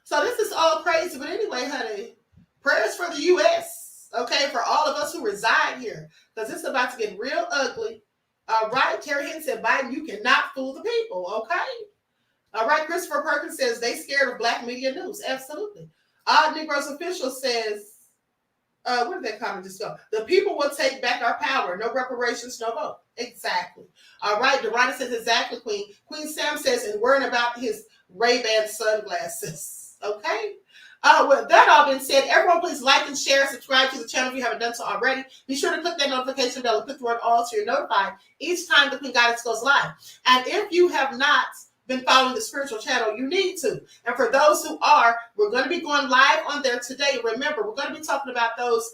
So this is all crazy. But anyway, honey, prayers for the U.S., okay, for all of us who reside here, because it's about to get real ugly. All right, Terry Hinton said, Biden, you cannot fool the people, okay? All right, Christopher Perkins says, they scared of black media news. Absolutely. Odd Negroes Official says, where did that comment just go? The people will take back our power. No reparations, no vote. Exactly. All right, Dorana says, exactly, Queen. Queen Sam says, and worrying about his Ray-Ban sunglasses. Okay? With that all being said, everyone please like and share, subscribe to the channel if you haven't done so already. Be sure to click that notification bell and click the word all so you're notified each time the Queen Goddess goes live. And if you have not been following the spiritual channel, you need to. And for those who are, we're going to be going live on there today. Remember, we're going to be talking about those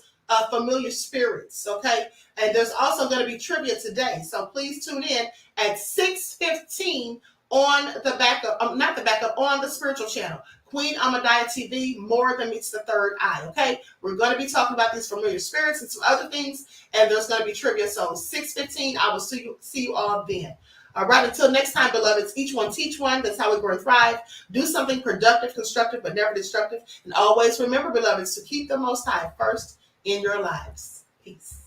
familiar spirits, okay? And there's also going to be trivia today. So please tune in at 6:15 on the backup, not the backup, on the spiritual channel. Queen Ahmadiyyah TV, more than meets the third eye, okay? We're going to be talking about these familiar spirits and some other things, and there's going to be trivia. So 6:15, I will see you all then. All right, until next time, beloveds, each one teach one. That's how we grow and thrive. Do something productive, constructive, but never destructive. And always remember, beloveds, to keep the Most High first in your lives. Peace.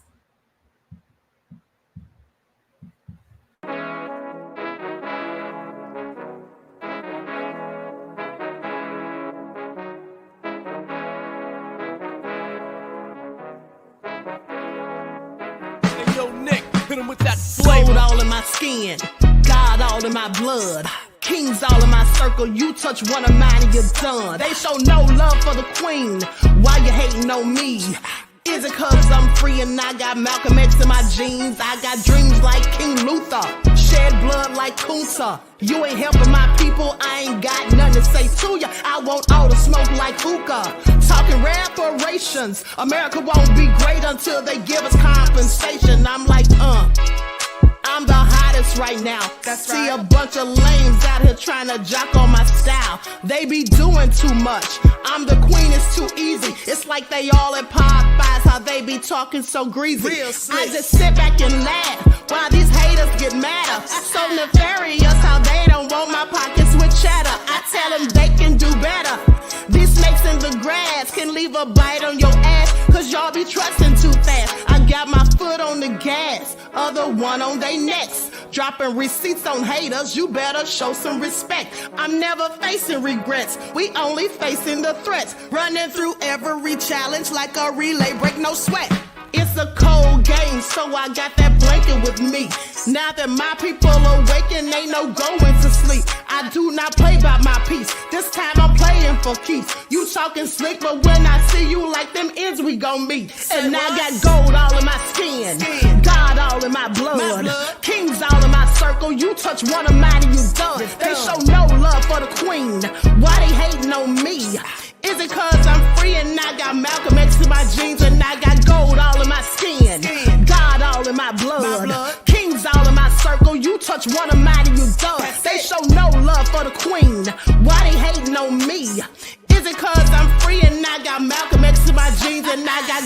Hey, yo, Nick, hit him with that flavor. Gold all in my skin, God all in my blood. Kings all in my circle, you touch one of mine and you're done. They show no love for the queen, why you hating on me? Is it cause I'm free and I got Malcolm X in my jeans? I got dreams like King Luther, shed blood like Kunta. You ain't helping my people, I ain't got nothing to say to ya. I want all the smoke like hookah. Talking reparations, America won't be great until they give us compensation. I'm like, I'm the hottest right now. See a bunch of lames out here trying to jock on my style. They be doing too much. I'm the queen, it's too easy. It's like they all at Popeyes, how they be talking so greasy. I just sit back and laugh while these haters get madder. So nefarious how they don't want my pockets with cheddar. I tell them they can do better. These snakes in the grass can leave a bite on your ass, cause y'all be trusting too fast. I got my foot on the gas, other one on they necks. Dropping receipts on haters, you better show some respect. I'm never facing regrets, we only facing the threats. Running through every challenge like a relay, break no sweat. It's a cold game, so I got that blanket with me. Now that my people awaken, ain't no going to sleep. I do not play by my piece, this time I'm playing for keeps. You talking slick, but when I see you like them ends, we gon' meet. And I got gold all in my skin, God all in my blood. Kings all in my circle, you touch one of mine and you done. They show no love for the queen, why they hating on me? Is it cause I'm free and I got Malcolm X in my jeans and I got gold all in my skin, God all in my blood. Kings all in my circle, you touch one of mine and you done. They show no love for the queen, why they hating on me? Is it cause I'm free and I got Malcolm X in my jeans and I got